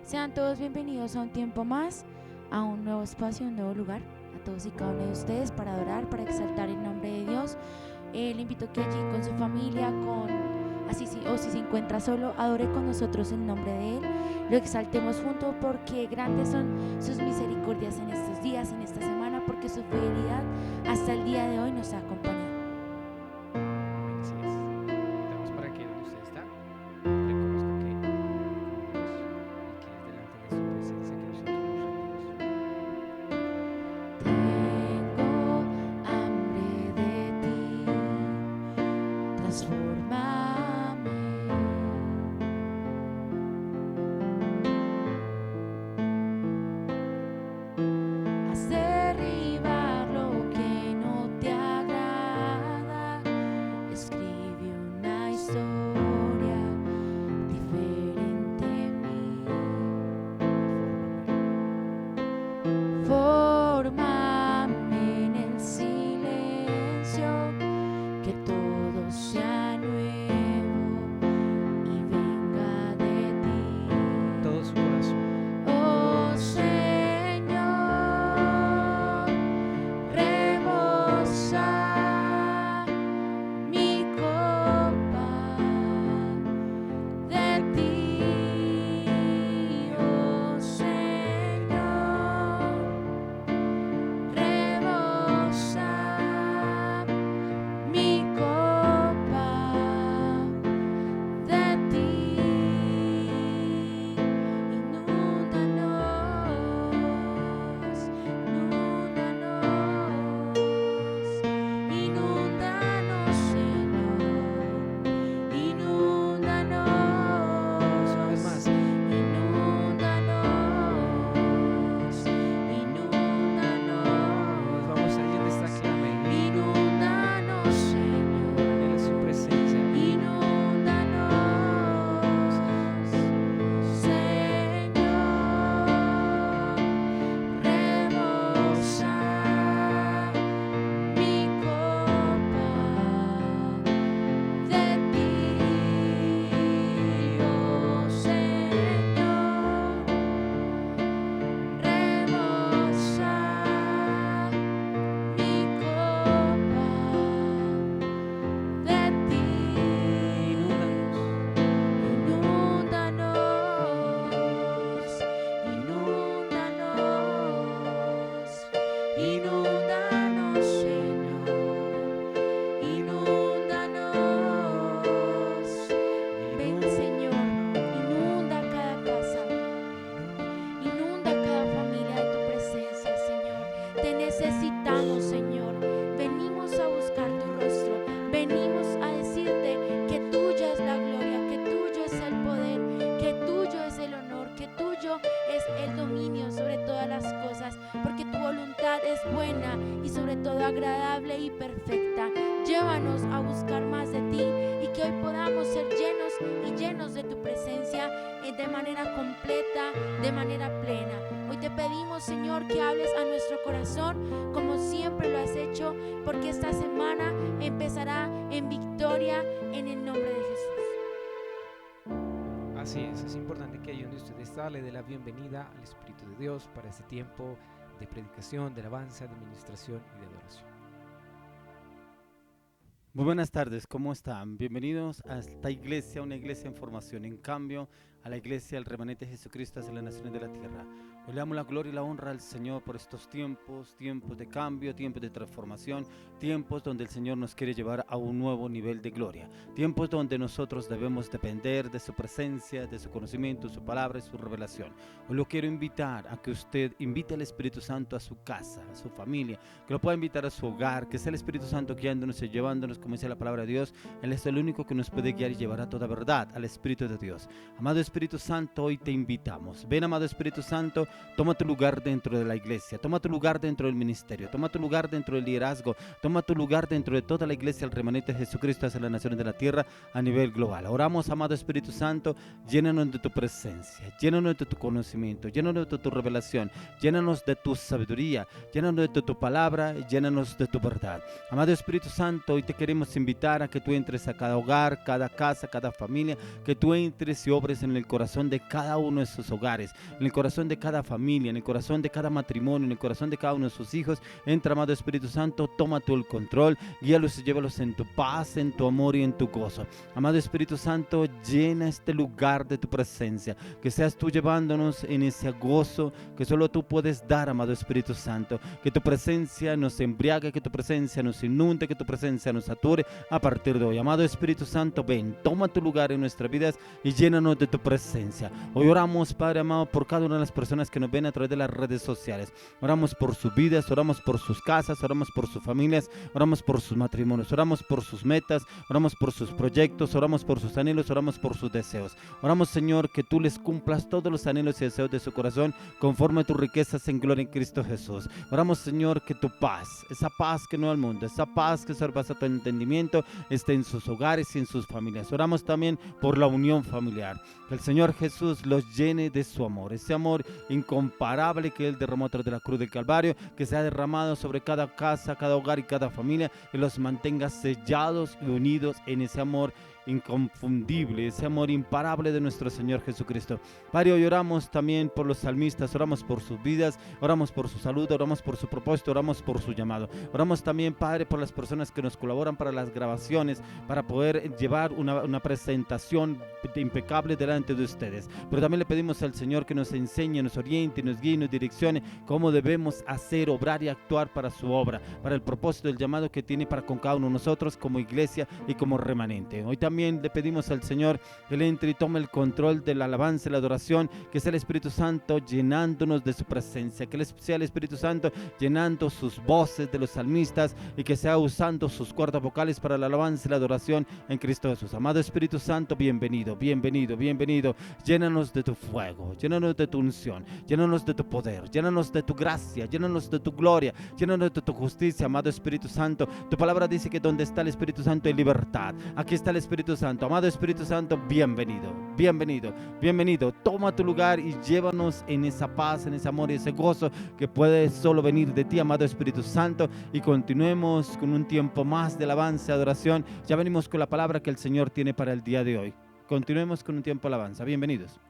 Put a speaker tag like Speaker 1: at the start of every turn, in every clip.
Speaker 1: Sean todos bienvenidos a un tiempo más, a un nuevo espacio, un nuevo lugar, a todos y cada uno de ustedes para adorar, para exaltar el nombre de Dios. Le invito a que allí con su familia, o si se encuentra solo, adore con nosotros el nombre de Él, lo exaltemos juntos porque grandes son sus misericordias en estos días, en esta semana, porque su fidelidad hasta el día de hoy nos ha acompañado.
Speaker 2: Así es. Invitamos para que donde usted está, reconozca que vive con Dios y que es delante de su presencia que nosotros nos rendimos.
Speaker 1: Tengo hambre de ti, transfórmame. Haz derribar lo que no te agrada, escribe una historia diferente en mí. Fórmame en el silencio, que todo sea nuevo y venga de ti.
Speaker 2: Todo su corazón.
Speaker 1: Oh Señor, rebosa mi copa de ti. Oh Señor, rebosa mi copa de ti. Inúndanos, Señor, inúndanos,
Speaker 2: Una vez más. Nos vamos a ir de esta clave.
Speaker 1: inúndanos, Señor.
Speaker 2: Anhela su presencia.
Speaker 1: Inúndanos, Señor, rebosa mi copa de ti. Oh Señor, rebosa mi copa de ti. Inúndanos, inúndanos, Señor, inúndanos. Ven, Señor, inunda cada casa, inunda cada familia de tu presencia, Señor. Te necesitamos, Señor. Venimos a buscar tu rostro. Venimos a decirte que tuya es la gloria, que tuyo es el poder, que tuyo es el honor, que tuyo es el dominio sobre todas las cosas, porque tu voluntad es buena y sobre todo agradable y perfecta. Llévanos a buscar más de ti y que hoy podamos ser llenos y llenos de tu presencia de manera completa, de manera plena. Hoy te pedimos, Señor, que hables a nuestro corazón como siempre lo has hecho, porque esta semana empezará en victoria en el nombre de Jesús.
Speaker 2: Así es importante que ahí donde usted está le dé la bienvenida al Espíritu de Dios para este tiempo de predicación, de alabanza, de administración y de adoración.
Speaker 3: Muy buenas tardes, ¿cómo están? Bienvenidos a esta iglesia, una iglesia en formación, en cambio a la iglesia del remanente de Jesucristo hacia las naciones de la tierra. Hoy le damos la gloria y la honra al Señor por estos tiempos de cambio, tiempos de transformación, tiempos donde el Señor nos quiere llevar a un nuevo nivel de gloria, tiempos donde nosotros debemos depender de su presencia, de su conocimiento, su palabra y su revelación. Hoy lo quiero invitar a que usted invite al Espíritu Santo a su casa, a su familia, que lo pueda invitar a su hogar, que sea el Espíritu Santo guiándonos y llevándonos, como dice la palabra de Dios. Él es el único que nos puede guiar y llevar a toda verdad, al Espíritu de Dios. Amado Espíritu Santo, hoy te invitamos. Ven, amado Espíritu Santo, toma tu lugar dentro de la iglesia, toma tu lugar dentro del ministerio, toma tu lugar dentro del liderazgo, toma tu lugar dentro de toda la iglesia, el remanente de Jesucristo hacia las naciones de la tierra a nivel global. Oramos, amado Espíritu Santo, llénanos de tu presencia, llénanos de tu conocimiento, llénanos de tu revelación, llénanos de tu sabiduría, llénanos de tu palabra, llénanos de tu verdad. Amado Espíritu Santo, hoy te queremos invitar a que tú entres a cada hogar, cada casa, cada familia, que tú entres y obres en el el corazón de cada uno de sus hogares, en el corazón de cada familia, en el corazón de cada matrimonio, en el corazón de cada uno de sus hijos. Entra, amado Espíritu Santo, toma tú el control, guíalos y llévalos en tu paz, en tu amor y en tu gozo. Amado Espíritu Santo, llena este lugar de tu presencia, que seas tú llevándonos en ese gozo que solo tú puedes dar, amado Espíritu Santo. Que tu presencia nos embriague, que tu presencia nos inunde, que tu presencia nos sature a partir de hoy. Amado Espíritu Santo, ven, toma tu lugar en nuestras vidas y llénanos de tu presencia. Hoy oramos, Padre amado, por cada una de las personas que nos ven a través de las redes sociales. Oramos por sus vidas, oramos por sus casas, oramos por sus familias, oramos por sus matrimonios, oramos por sus metas, oramos por sus proyectos, oramos por sus anhelos, oramos por sus deseos. Oramos, Señor, que tú les cumplas todos los anhelos y deseos de su corazón conforme a tus riquezas en gloria en Cristo Jesús. Oramos, Señor, que tu paz, esa paz que no al mundo, esa paz que sobrepasa tu entendimiento, esté en sus hogares y en sus familias. Oramos también por la unión familiar, que el Señor Jesús los llene de su amor, ese amor incomparable que Él derramó a través de la cruz del Calvario, que sea derramado sobre cada casa, cada hogar y cada familia, que los mantenga sellados y unidos en ese amor inconfundible, ese amor imparable de nuestro Señor Jesucristo. Padre, hoy oramos también por los salmistas, oramos por sus vidas, oramos por su salud, oramos por su propósito, oramos por su llamado. Oramos también, Padre, por las personas que nos colaboran para las grabaciones, para poder llevar una presentación impecable delante de ustedes. Pero también le pedimos al Señor que nos enseñe, nos oriente, nos guíe, nos direccione cómo debemos hacer, obrar y actuar para su obra, para el propósito del llamado que tiene para con cada uno de nosotros como iglesia y como remanente. Hoy también le pedimos al Señor que Él entre y tome el control de la alabanza y la adoración, que sea el Espíritu Santo llenándonos de su presencia, que sea el Espíritu Santo llenando sus voces de los salmistas y que sea usando sus cuerdas vocales para la alabanza y la adoración en Cristo Jesús. Amado Espíritu Santo, bienvenido, bienvenido, bienvenido. Llénanos de tu fuego, llénanos de tu unción, llénanos de tu poder, llénanos de tu gracia, llénanos de tu gloria, llénanos de tu justicia. Amado Espíritu Santo, tu palabra dice que donde está el Espíritu Santo hay libertad. Aquí está el Espíritu Santo. Amado Espíritu Santo, bienvenido, bienvenido, bienvenido. Toma tu lugar y llévanos en esa paz, en ese amor y ese gozo que puede solo venir de ti, amado Espíritu Santo. Y continuemos con un tiempo más de alabanza y adoración. Ya venimos con la palabra que el Señor tiene para el día de hoy. Continuemos con un tiempo de alabanza. Bienvenidos.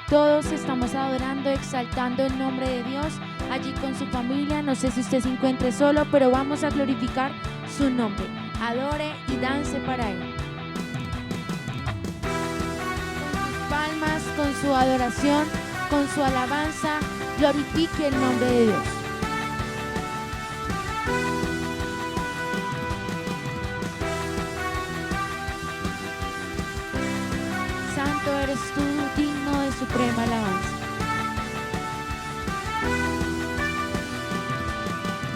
Speaker 1: Todos estamos adorando, exaltando el nombre de Dios allí con su familia. No sé si usted se encuentre solo, pero vamos a glorificar su nombre. Adore y dance para Él. Con sus palmas, con su adoración, con su alabanza, glorifique el nombre de Dios. Santo eres tú, digno de suprema alabanza.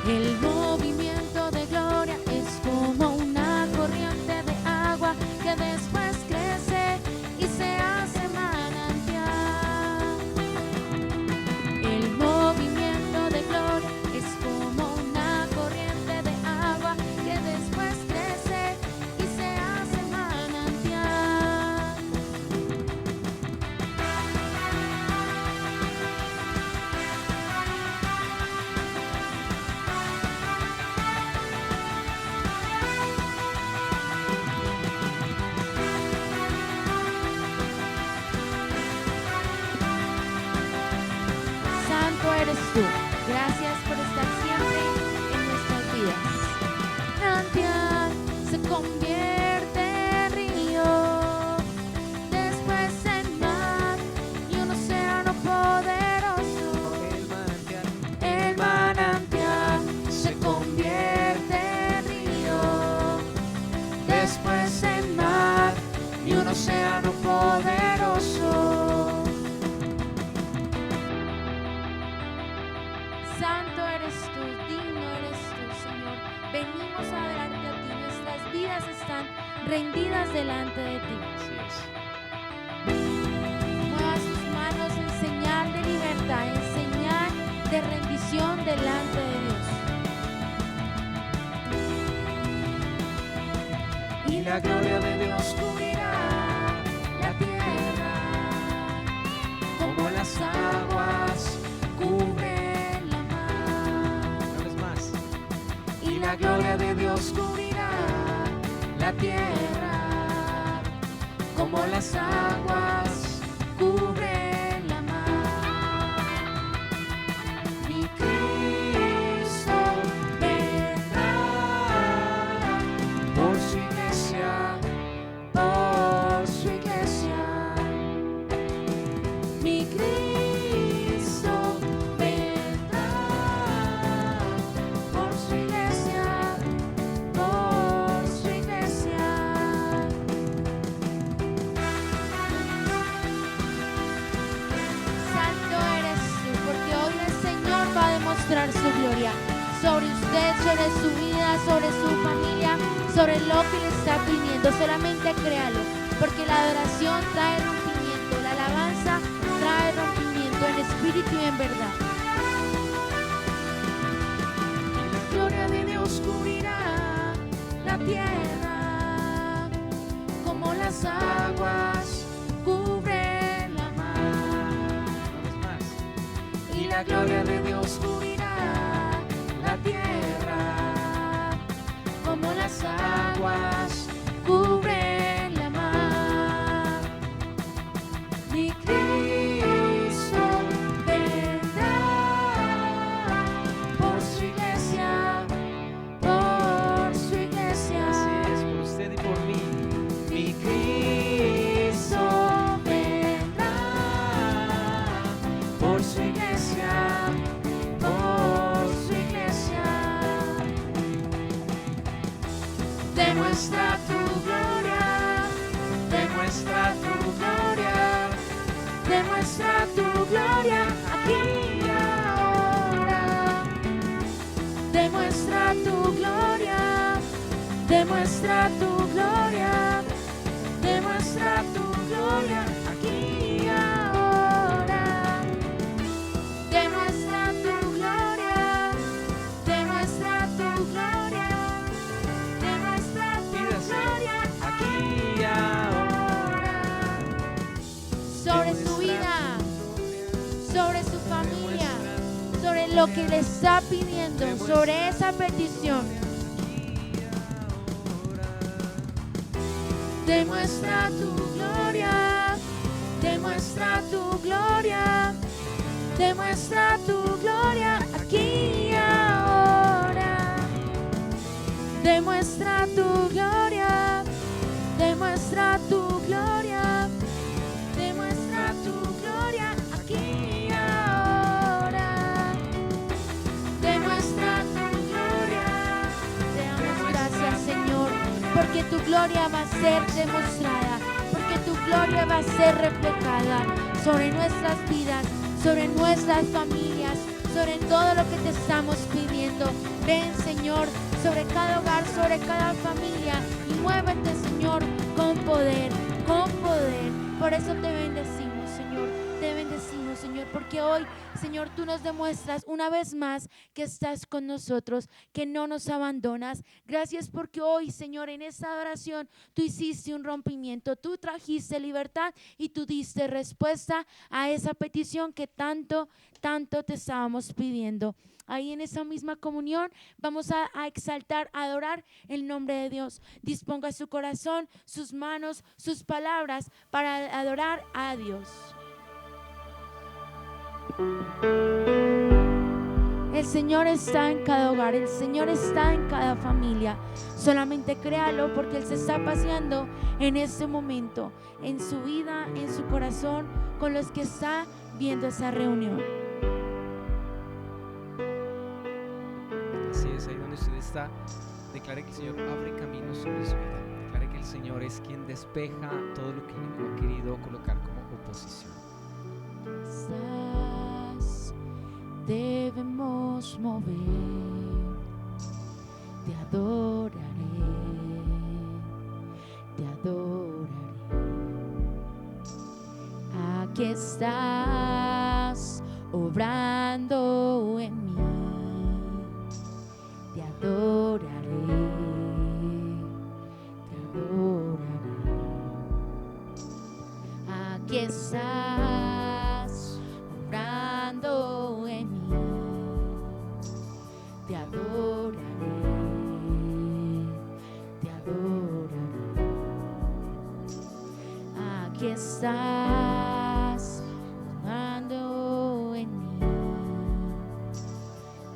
Speaker 1: El movimiento de gloria es como una corriente de agua que después crece y se hace manantial. El movimiento de gloria es como una corriente de agua que después crece y se hace manantial. Santo eres tú. Gracias por estar siempre en nuestras vidas. Manantial se convierte en río, después en mar y un océano poderoso. El manantial se convierte en río, después en mar y un océano poderoso. Santo eres tú, digno eres tú, Señor. Venimos a adorarte a ti, nuestras vidas están rendidas delante de ti.
Speaker 2: Así es.
Speaker 1: Mueva sus manos en señal de libertad, en señal de rendición delante de Dios.
Speaker 4: Y la gloria de Dios cubrirá la tierra.
Speaker 1: tierra, como las aguas cubren la mar. Mi Cristo vendrá por su iglesia, por su iglesia. Mi Cristo vendrá por su iglesia, por su iglesia. Santo eres tú, porque hoy el Señor va a demostrar su gloria sobre usted, sobre su vida, sobre su familia, sobre lo que le está pidiendo. Solamente créalo, porque la adoración trae rompimiento, la alabanza trae rompimiento en espíritu y en verdad. La gloria de Dios cubrirá la tierra, como las aguas cubren la mar. Y la gloria de Dios cubrirá la tierra, como las aguas cubren la mar. Mi Cristo vendrá por su iglesia, por su iglesia.
Speaker 2: Así es, por usted y por mí.
Speaker 1: Mi Cristo vendrá por su iglesia, por su iglesia. Demuestra tu gloria, demuestra tu gloria, demuestra tu gloria aquí y ahora. Demuestra tu gloria, demuestra tu gloria, demuestra tu gloria aquí y ahora. Demuestra tu gloria, demuestra tu gloria, demuestra tu gloria aquí y ahora. Sobre su vida, sobre su familia, sobre lo que le está pidiendo, sobre esa petición. Demuestra tu gloria, demuestra tu gloria, demuestra tu gloria aquí y ahora. Demuestra tu gloria, demuestra tu gloria, demuestra tu gloria aquí y ahora. Demuestra tu gloria. Te damos gracias, Señor, porque tu gloria va a ser demostrada, porque tu gloria va a ser reflejada sobre nuestras vidas, sobre nuestras familias, sobre todo lo que te estamos pidiendo. Ven, Señor, sobre cada hogar, sobre cada familia, y muévete, Señor, con poder, con poder. Por eso te bendecimos, Señor, te bendecimos, Señor, porque hoy, Señor, tú nos demuestras una vez más que estás con nosotros, que no nos abandonas. Gracias porque hoy, Señor, en esta adoración tú hiciste un rompimiento, tú trajiste libertad y tú diste respuesta a esa petición que tanto te estábamos pidiendo. Ahí en esa misma comunión vamos a exaltar, a adorar el nombre de Dios. Disponga su corazón, sus manos, sus palabras para adorar a Dios. El Señor está en cada hogar, el Señor está en cada familia. Solamente créalo, porque Él se está paseando en este momento, en su vida, en su corazón, con los que está viendo esa reunión.
Speaker 2: Así es, ahí donde usted está, declare que el Señor abre caminos sobre su vida. Declare que el Señor es quien despeja todo lo que el enemigo ha querido colocar como oposición.
Speaker 1: Estás, debemos mover, te adoraré, te adoraré. Aquí estás, obrando en mí, te adoraré, te adoraré. Aquí estás, obrando en mí, te adoraré, te adoraré. aquí estás orando en mí,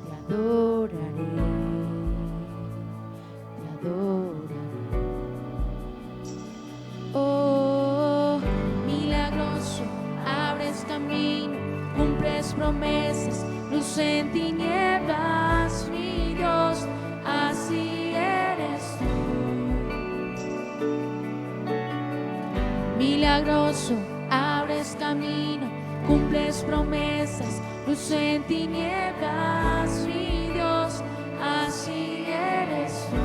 Speaker 1: te adoraré, te adoraré. Oh, milagroso, abres camino, cumples promesas, luz en tinieblas, mi Dios, así eres tú. Milagroso, abres camino, cumples promesas, luz en tinieblas, mi Dios, así eres tú.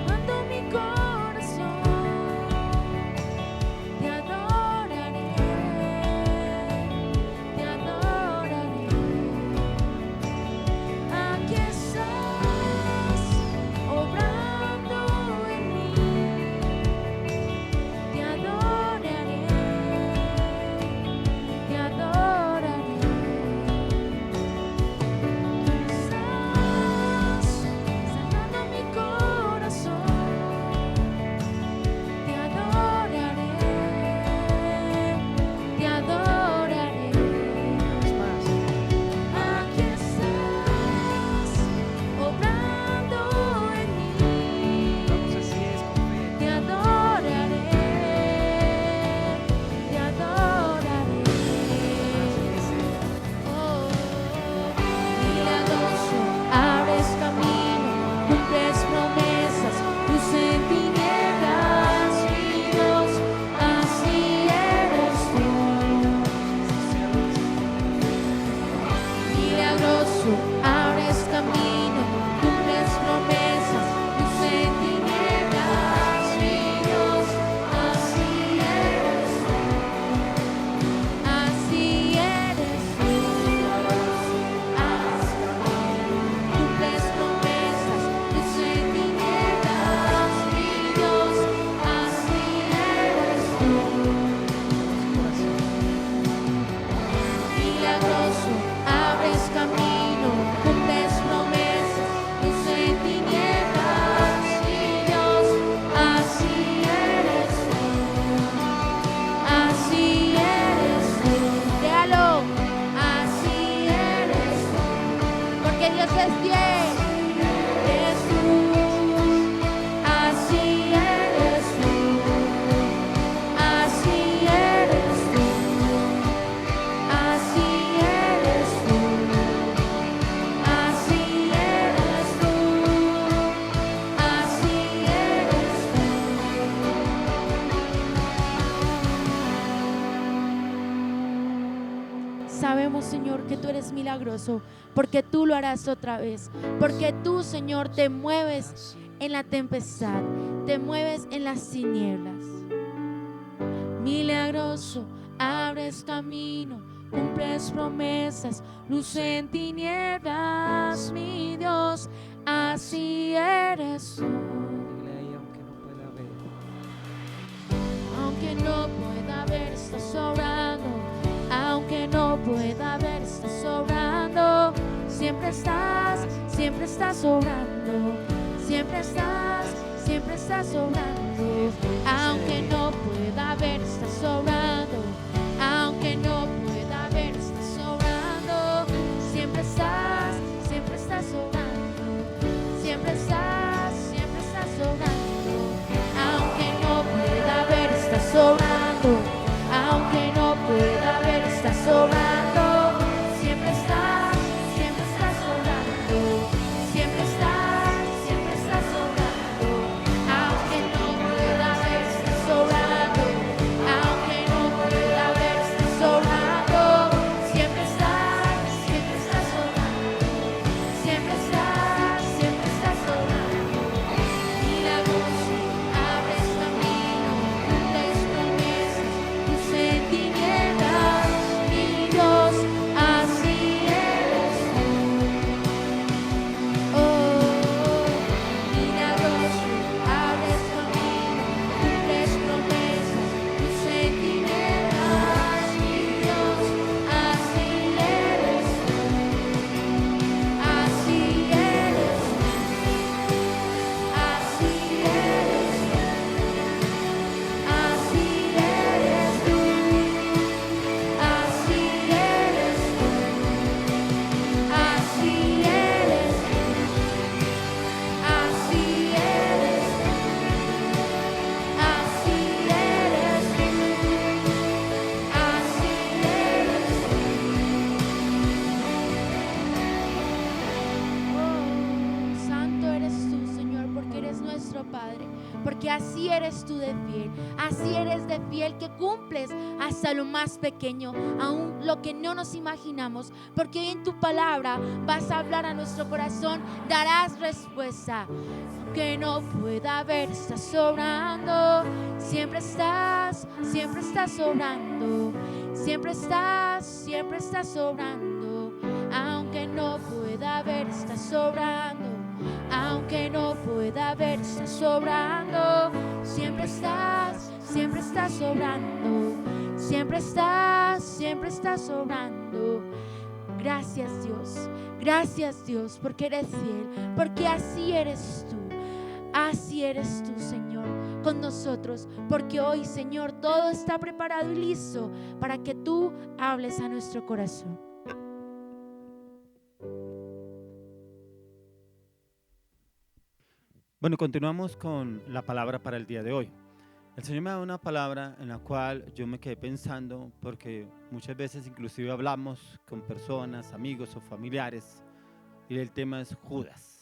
Speaker 1: Cuando mi corazón te adoraré, te adoraré. Aquí estás obrando en mí, te adoraré, te adoraré. Tú estás sanando mi corazón, te adoraré, te adoraré.
Speaker 2: Más.
Speaker 1: Aquí estás obrando en mí,
Speaker 2: Vamos, así es, con fe.
Speaker 1: te adoraré, te adoraré. Oh, milagroso, abres camino, cumples promesas, luz en tinieblas, mi Dios, así eres tú. Milagroso, abres camino, cumples promesas, luz en tinieblas, mi Dios, así eres tú, así eres tú. Abres camino, cumples promesas, luz en tinieblas, mi Dios, así eres tú. Milagroso, abres camino, cumples promesas, luz en tinieblas, mi Dios, así eres tú, así eres tú. Déjalo, así eres tú, porque Dios es fiel, Jesús, así eres tú, así eres tú. Así eres tú, así eres tú, así eres tú. Sabemos, Señor, que tú eres milagroso, porque tú lo harás otra vez, porque tú, Señor, te mueves en la tempestad, te mueves en las tinieblas. Milagroso, abres camino, cumples promesas, luz en tinieblas, mi Dios, así eres tú.
Speaker 2: Dile ahí, aunque no pueda ver.
Speaker 1: Aunque no pueda ver, estás sobrando. Aunque no pueda ver, estás sobrando. Siempre estás sobrando. Siempre estás sobrando. Aunque no pueda ver, estás sobrando. Aunque no pueda ver, estás sobrando. Siempre estás sobrando. Siempre estás sobrando. Aunque no pueda ver, estás sobrando. Aunque no pueda ver, estás sobrando. Siempre estás sobrando. Siempre estás sobrando. Aunque no pueda ver, estás sobrando. Aunque Padre, porque así eres tú de fiel, así eres de fiel que cumples hasta lo más pequeño, aún lo que no nos imaginamos, porque hoy en tu palabra vas a hablar a nuestro corazón, darás respuesta. Que no pueda ver, estás sobrando, siempre estás sobrando, siempre estás sobrando, aunque no pueda ver, estás sobrando, aunque no pueda ver, estás sobrando, siempre estás sobrando, siempre estás sobrando. Gracias Dios, porque eres fiel, porque así eres tú. Así eres tú, Señor, con nosotros, porque hoy, Señor, todo está preparado y listo para que tú hables a nuestro corazón.
Speaker 3: Bueno, continuamos con la palabra para el día de hoy. El Señor me da una palabra en la cual yo me quedé pensando, porque muchas veces inclusive hablamos con personas, amigos o familiares, y el tema es Judas.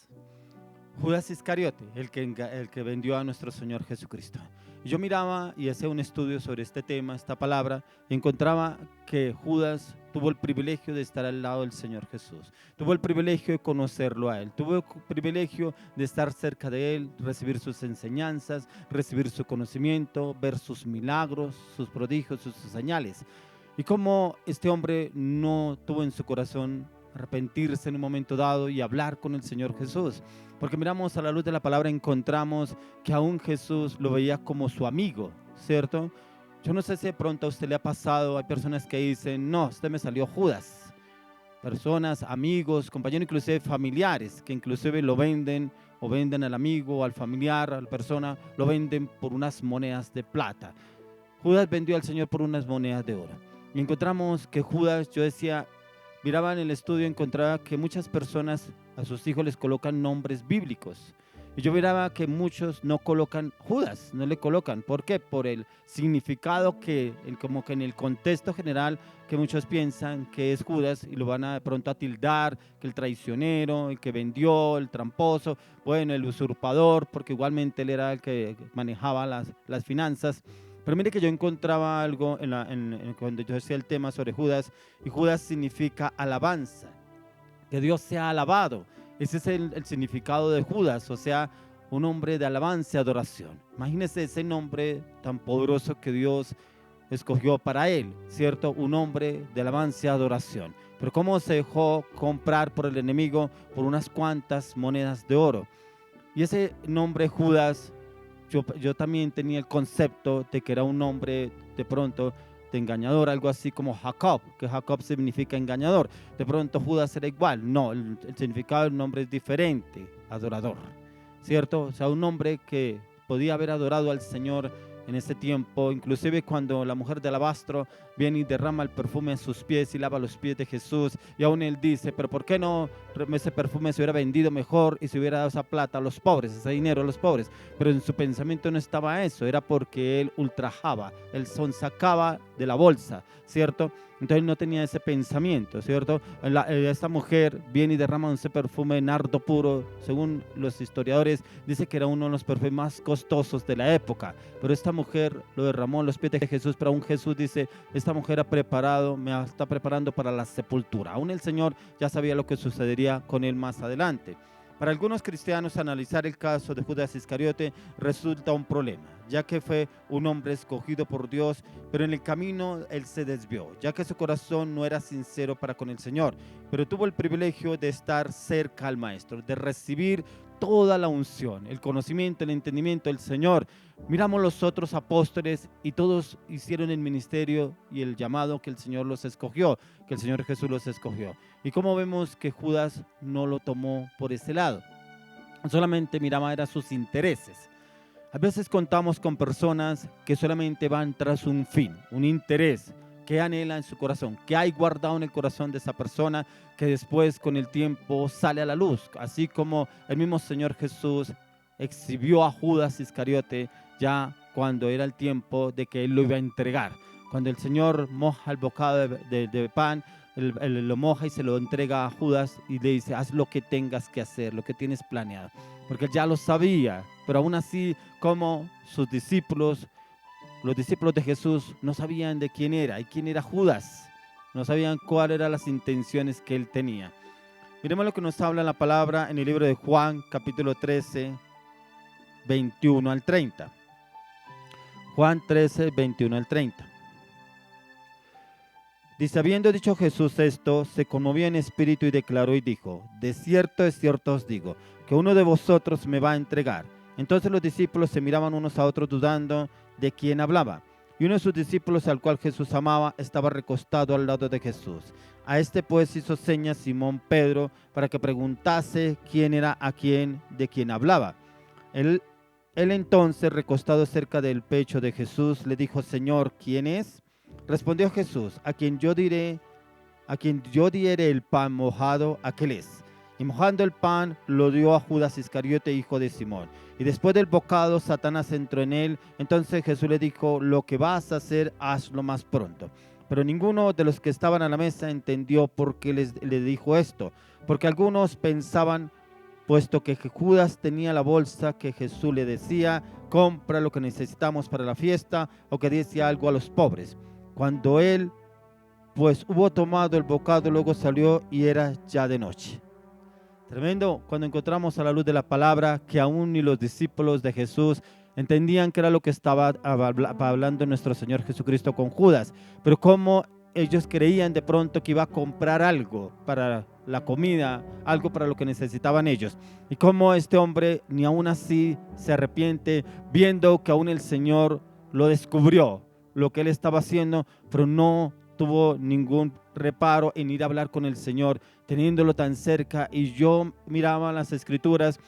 Speaker 3: Judas Iscariote, el que vendió a nuestro Señor Jesucristo. Y yo miraba y hacía un estudio sobre este tema, esta palabra, y encontraba que Judas tuvo el privilegio de estar al lado del Señor Jesús. Tuvo el privilegio de conocerlo a Él. Tuvo el privilegio de estar cerca de Él, recibir sus enseñanzas, recibir su conocimiento, ver sus milagros, sus prodigios, sus señales. Y cómo este hombre no tuvo en su corazón arrepentirse en un momento dado y hablar con el Señor Jesús. Porque miramos a la luz de la palabra, encontramos que aún Jesús lo veía como su amigo, ¿cierto? Yo no sé si de pronto a usted le ha pasado, hay personas que dicen, no, usted me salió Judas. Personas, amigos, compañeros, inclusive familiares, que inclusive lo venden o venden al amigo o al familiar, a la persona, lo venden por unas monedas de plata. Judas vendió al Señor por unas monedas de oro. Y encontramos que Judas, yo decía, miraba en el estudio, encontraba que muchas personas a sus hijos les colocan nombres bíblicos. Y yo miraba que muchos no colocan Judas, no le colocan. ¿Por qué? Por el significado como que en el contexto general que muchos piensan que es Judas y lo van a de pronto a tildar, que el traicionero, el que vendió, el tramposo, bueno, el usurpador, porque igualmente él era el que manejaba las finanzas. Pero mire que yo encontraba algo cuando yo decía el tema sobre Judas, y Judas significa alabanza, que Dios sea alabado. Ese es el significado de Judas, o sea, un hombre de alabanza y adoración. Imagínese ese nombre tan poderoso que Dios escogió para él, ¿cierto? Un hombre de alabanza y adoración. Pero cómo se dejó comprar por el enemigo por unas cuantas monedas de oro. Y ese nombre Judas, yo también tenía el concepto de que era un nombre de pronto de engañador, algo así como Jacob, que Jacob significa engañador. De pronto Judas era igual. No, el significado del nombre es diferente, adorador, ¿cierto? O sea, un hombre que podía haber adorado al Señor en ese tiempo, inclusive cuando la mujer de alabastro viene y derrama el perfume a sus pies y lava los pies de Jesús, y aún él dice, pero ¿por qué no ese perfume se hubiera vendido mejor y se hubiera dado esa plata a los pobres, ese dinero a los pobres? Pero en su pensamiento no estaba eso, era porque él ultrajaba, él sonsacaba de la bolsa, ¿cierto? Entonces no tenía ese pensamiento, ¿cierto? Esta mujer viene y derrama ese perfume de nardo puro, según los historiadores, dice que era uno de los perfumes más costosos de la época, pero esta mujer lo derramó en los pies de Jesús, pero aún Jesús dice, esta mujer me está preparando para la sepultura. Aún el Señor ya sabía lo que sucedería con él más adelante. Para algunos cristianos, analizar el caso de Judas Iscariote resulta un problema, ya que fue un hombre escogido por Dios, pero en el camino él se desvió, ya que su corazón no era sincero para con el Señor, pero tuvo el privilegio de estar cerca al Maestro, de recibir toda la unción, el conocimiento, el entendimiento del Señor. Miramos los otros apóstoles y todos hicieron el ministerio y el llamado que el Señor los escogió, que el Señor Jesús los escogió. Y como vemos que Judas no lo tomó por ese lado, solamente miraba era sus intereses. A veces contamos con personas que solamente van tras un fin, un interés, que anhela en su corazón, que hay guardado en el corazón de esa persona, que después con el tiempo sale a la luz, así como el mismo Señor Jesús exhibió a Judas Iscariote ya cuando era el tiempo de que él lo iba a entregar. Cuando el Señor moja el bocado de pan lo moja y se lo entrega a Judas y le dice, haz lo que tengas que hacer, lo que tienes planeado. Porque él ya lo sabía, pero aún así, como sus discípulos, los discípulos de Jesús, no sabían de quién era y quién era Judas. No sabían cuáles eran las intenciones que él tenía. Miremos lo que nos habla la palabra en el libro de Juan, capítulo 13, 21 al 30. Juan 13, 21 al 30. Dice, habiendo dicho Jesús esto, se conmovió en espíritu y declaró y dijo, de cierto os digo, que uno de vosotros me va a entregar. Entonces los discípulos se miraban unos a otros dudando de quién hablaba. Y uno de sus discípulos, al cual Jesús amaba, estaba recostado al lado de Jesús. A este pues hizo señas Simón Pedro para que preguntase quién era de quién hablaba. Él entonces, recostado cerca del pecho de Jesús, le dijo, Señor, ¿quién es? Respondió Jesús, a quien yo diere el pan mojado, aquel es. Y mojando el pan, lo dio a Judas Iscariote, hijo de Simón. Y después del bocado, Satanás entró en él. Entonces Jesús le dijo, lo que vas a hacer, hazlo más pronto. Pero ninguno de los que estaban a la mesa entendió por qué le dijo esto. Porque algunos pensaban, puesto que Judas tenía la bolsa, que Jesús le decía, compra lo que necesitamos para la fiesta, o que diese algo a los pobres. Cuando él, pues, hubo tomado el bocado, luego salió y era ya de noche. Tremendo cuando encontramos a la luz de la palabra que aún ni los discípulos de Jesús entendían que era lo que estaba hablando nuestro Señor Jesucristo con Judas. Pero como ellos creían de pronto que iba a comprar algo para la comida, algo para lo que necesitaban ellos. Y como este hombre ni aún así se arrepiente, viendo que aún el Señor lo descubrió, lo que él estaba haciendo, pero no tuvo ningún reparo en ir a hablar con el Señor, teniéndolo tan cerca. Y yo miraba las Escrituras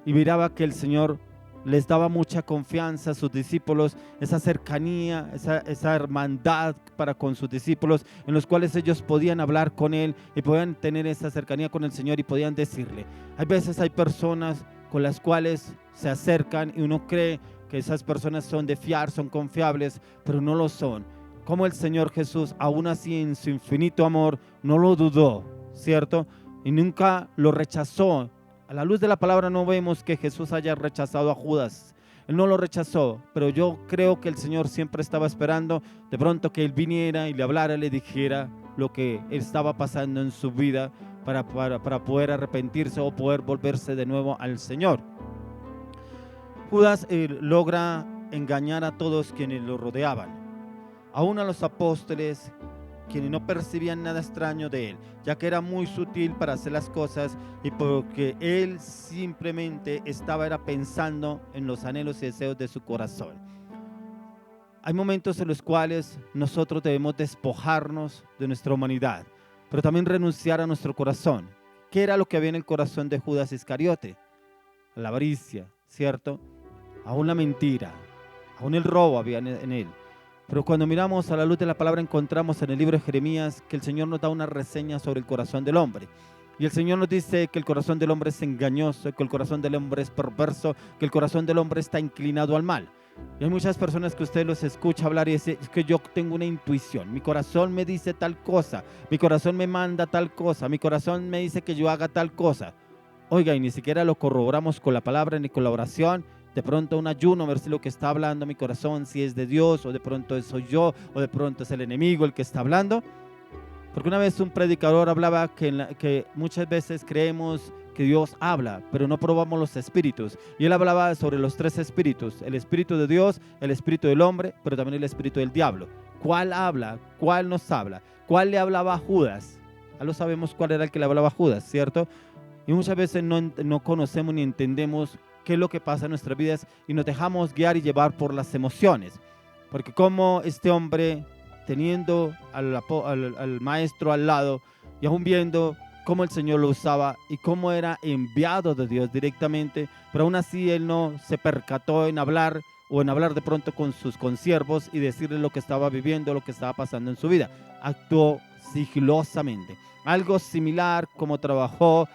Speaker 3: y miraba que el Señor les daba mucha confianza a sus discípulos, esa cercanía, esa hermandad para con sus discípulos, en los cuales ellos podían hablar con Él y podían tener esa cercanía con el Señor y podían decirle. Hay veces hay personas con las cuales se acercan y uno cree que esas personas son de fiar, son confiables, pero no lo son. Como el Señor Jesús, aún así en su infinito amor, no lo dudó, ¿cierto? Y nunca lo rechazó. A la luz de la palabra no vemos que Jesús haya rechazado a Judas. Él no lo rechazó, pero yo creo que el Señor siempre estaba esperando de pronto que Él viniera y le hablara, le dijera lo que estaba pasando en su vida para poder arrepentirse o poder volverse de nuevo al Señor. Judas logra engañar a todos quienes lo rodeaban, aún a los apóstoles, quienes no percibían nada extraño de él, ya que era muy sutil para hacer las cosas y porque él simplemente era pensando en los anhelos y deseos de su corazón. Hay momentos en los cuales nosotros debemos despojarnos de nuestra humanidad, pero también renunciar a nuestro corazón. ¿Qué era lo que había en el corazón de Judas Iscariote? La avaricia, ¿cierto? Aún la mentira, aún el robo había en él. Pero cuando miramos a la luz de la palabra encontramos en el libro de Jeremías que el Señor nos da una reseña sobre el corazón del hombre. Y el Señor nos dice que el corazón del hombre es engañoso, que el corazón del hombre es perverso, que el corazón del hombre está inclinado al mal. Y hay muchas personas que usted los escucha hablar y dice, es que yo tengo una intuición, mi corazón me dice tal cosa, mi corazón me manda tal cosa, mi corazón me dice que yo haga tal cosa. Oiga, y ni siquiera lo corroboramos con la palabra ni con la oración. De pronto un ayuno, ver si lo que está hablando mi corazón, si es de Dios, o de pronto soy yo, o de pronto es el enemigo el que está hablando. Porque una vez un predicador hablaba que muchas veces creemos que Dios habla, pero no probamos los espíritus. Y él hablaba sobre los tres espíritus, el espíritu de Dios, el espíritu del hombre, pero también el espíritu del diablo. ¿Cuál habla? ¿Cuál nos habla? ¿Cuál le hablaba a Judas? Ya lo sabemos cuál era el que le hablaba a Judas, ¿cierto? Y muchas veces no conocemos ni entendemos qué es lo que pasa en nuestras vidas y nos dejamos guiar y llevar por las emociones. Porque como este hombre, teniendo al maestro al lado y aún viendo cómo el Señor lo usaba y cómo era enviado de Dios directamente, pero aún así él no se percató en hablar de pronto con sus consiervos y decirle lo que estaba viviendo, lo que estaba pasando en su vida. Actuó sigilosamente. Algo similar como trabajó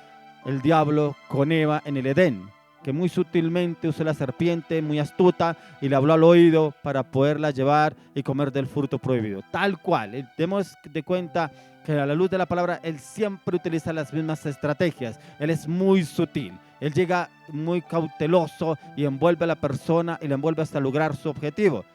Speaker 3: el diablo con Eva en el Edén, que muy sutilmente usó la serpiente, muy astuta, y le habló al oído para poderla llevar y comer del fruto prohibido. Tal cual, demos de cuenta que a la luz de la palabra Él siempre utiliza las mismas estrategias. Él es muy sutil. Él llega muy cauteloso y envuelve a la persona y la envuelve hasta lograr su objetivo.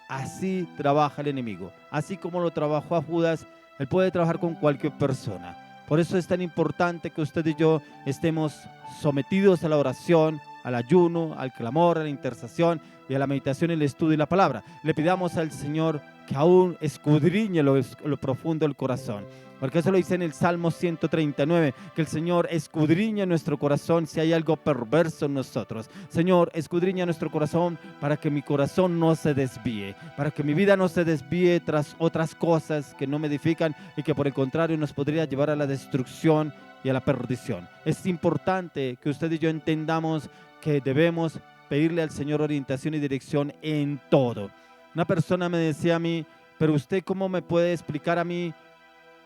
Speaker 3: Así trabaja el enemigo. Así como lo trabajó a Judas, Él puede trabajar con cualquier persona. Por eso es tan importante que usted y yo estemos sometidos a la oración, al ayuno, al clamor, a la intercesión y a la meditación, el estudio y la palabra. Le pidamos al Señor que aún escudriñe lo profundo del corazón. Porque eso lo dice en el Salmo 139, que el Señor escudriña nuestro corazón si hay algo perverso en nosotros. Señor, escudriña nuestro corazón para que mi corazón no se desvíe, para que mi vida no se desvíe tras otras cosas que no me edifican y que por el contrario nos podría llevar a la destrucción y a la perdición. Es importante que usted y yo entendamos que debemos pedirle al Señor orientación y dirección en todo. Una persona me decía a mí, pero usted ¿cómo me puede explicar a mí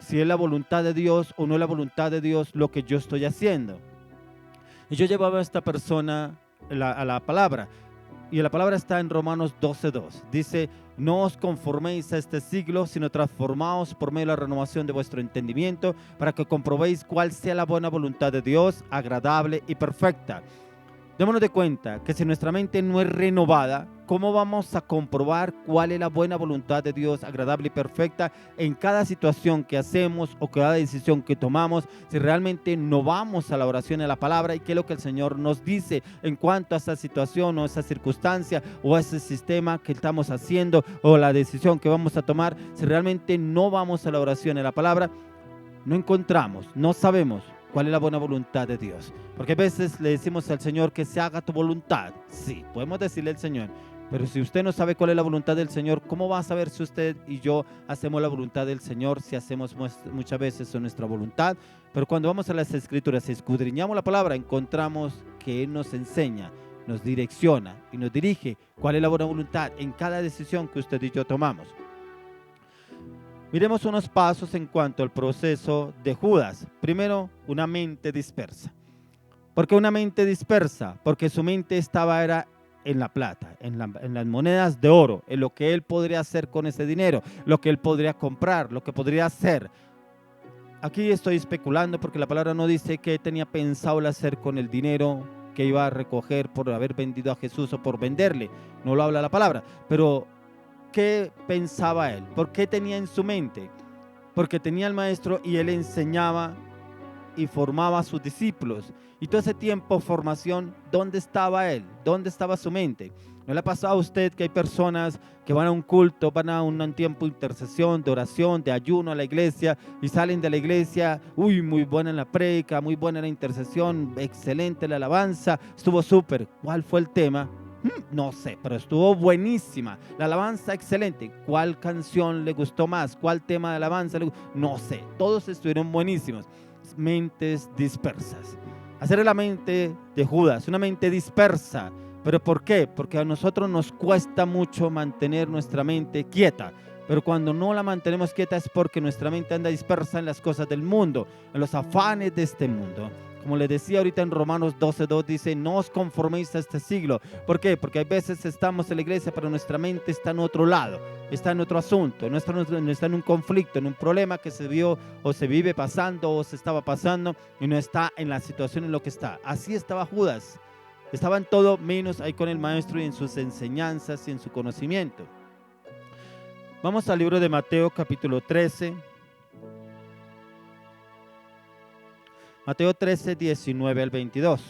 Speaker 3: si es la voluntad de Dios o no es la voluntad de Dios lo que yo estoy haciendo? Y yo llevaba a esta persona a la palabra, y la palabra está en Romanos 12:2. Dice, no os conforméis a este siglo, sino transformaos por medio de la renovación de vuestro entendimiento, para que comprobéis cuál sea la buena voluntad de Dios, agradable y perfecta. Démonos de cuenta que si nuestra mente no es renovada, ¿cómo vamos a comprobar cuál es la buena voluntad de Dios, agradable y perfecta en cada situación que hacemos o cada decisión que tomamos, si realmente no vamos a la oración y a la palabra y qué es lo que el Señor nos dice en cuanto a esa situación o esa circunstancia o a ese sistema que estamos haciendo o la decisión que vamos a tomar? Si realmente no vamos a la oración y a la palabra, no encontramos, no sabemos cuál es la buena voluntad de Dios. Porque a veces le decimos al Señor que se haga tu voluntad. Sí, podemos decirle al Señor, pero si usted no sabe cuál es la voluntad del Señor, ¿cómo va a saber si usted y yo hacemos la voluntad del Señor? Si hacemos muchas veces nuestra voluntad. Pero cuando vamos a las Escrituras y escudriñamos la palabra, encontramos que Él nos enseña, nos direcciona y nos dirige cuál es la buena voluntad en cada decisión que usted y yo tomamos. Miremos unos pasos en cuanto al proceso de Judas. Primero, una mente dispersa. ¿Por qué una mente dispersa? Porque su mente era en la plata, en las monedas de oro, en lo que él podría hacer con ese dinero, lo que él podría comprar, lo que podría hacer. Aquí estoy especulando porque la palabra no dice qué tenía pensado hacer con el dinero que iba a recoger por haber vendido a Jesús o por venderle. No lo habla la palabra, pero ¿qué pensaba él? ¿Por qué tenía en su mente? Porque tenía al maestro y él enseñaba y formaba a sus discípulos. Y todo ese tiempo de formación, ¿dónde estaba él? ¿Dónde estaba su mente? ¿No le ha pasado a usted que hay personas que van a un culto, van a un tiempo de intercesión, de oración, de ayuno a la iglesia y salen de la iglesia, uy, muy buena la prédica, muy buena la intercesión, excelente la alabanza, estuvo súper? ¿Cuál fue el tema? No sé, pero estuvo buenísima. La alabanza excelente. ¿Cuál canción le gustó más? ¿Cuál tema de alabanza le gustó? No sé, todos estuvieron buenísimos. Mentes dispersas. Hacer la mente de Judas, una mente dispersa. ¿Pero por qué? Porque a nosotros nos cuesta mucho mantener nuestra mente quieta. Pero cuando no la mantenemos quieta es porque nuestra mente anda dispersa en las cosas del mundo, en los afanes de este mundo. Como le decía ahorita en Romanos 12:2 dice, no os conforméis a este siglo. ¿Por qué? Porque a veces estamos en la iglesia, pero nuestra mente está en otro lado, está en otro asunto, no está en un conflicto, en un problema que se vio o se vive pasando o se estaba pasando y no está en la situación en lo que está. Así estaba Judas. Estaba en todo menos ahí con el maestro y en sus enseñanzas y en su conocimiento. Vamos al libro de Mateo capítulo 13. Mateo 13, 19 al 22.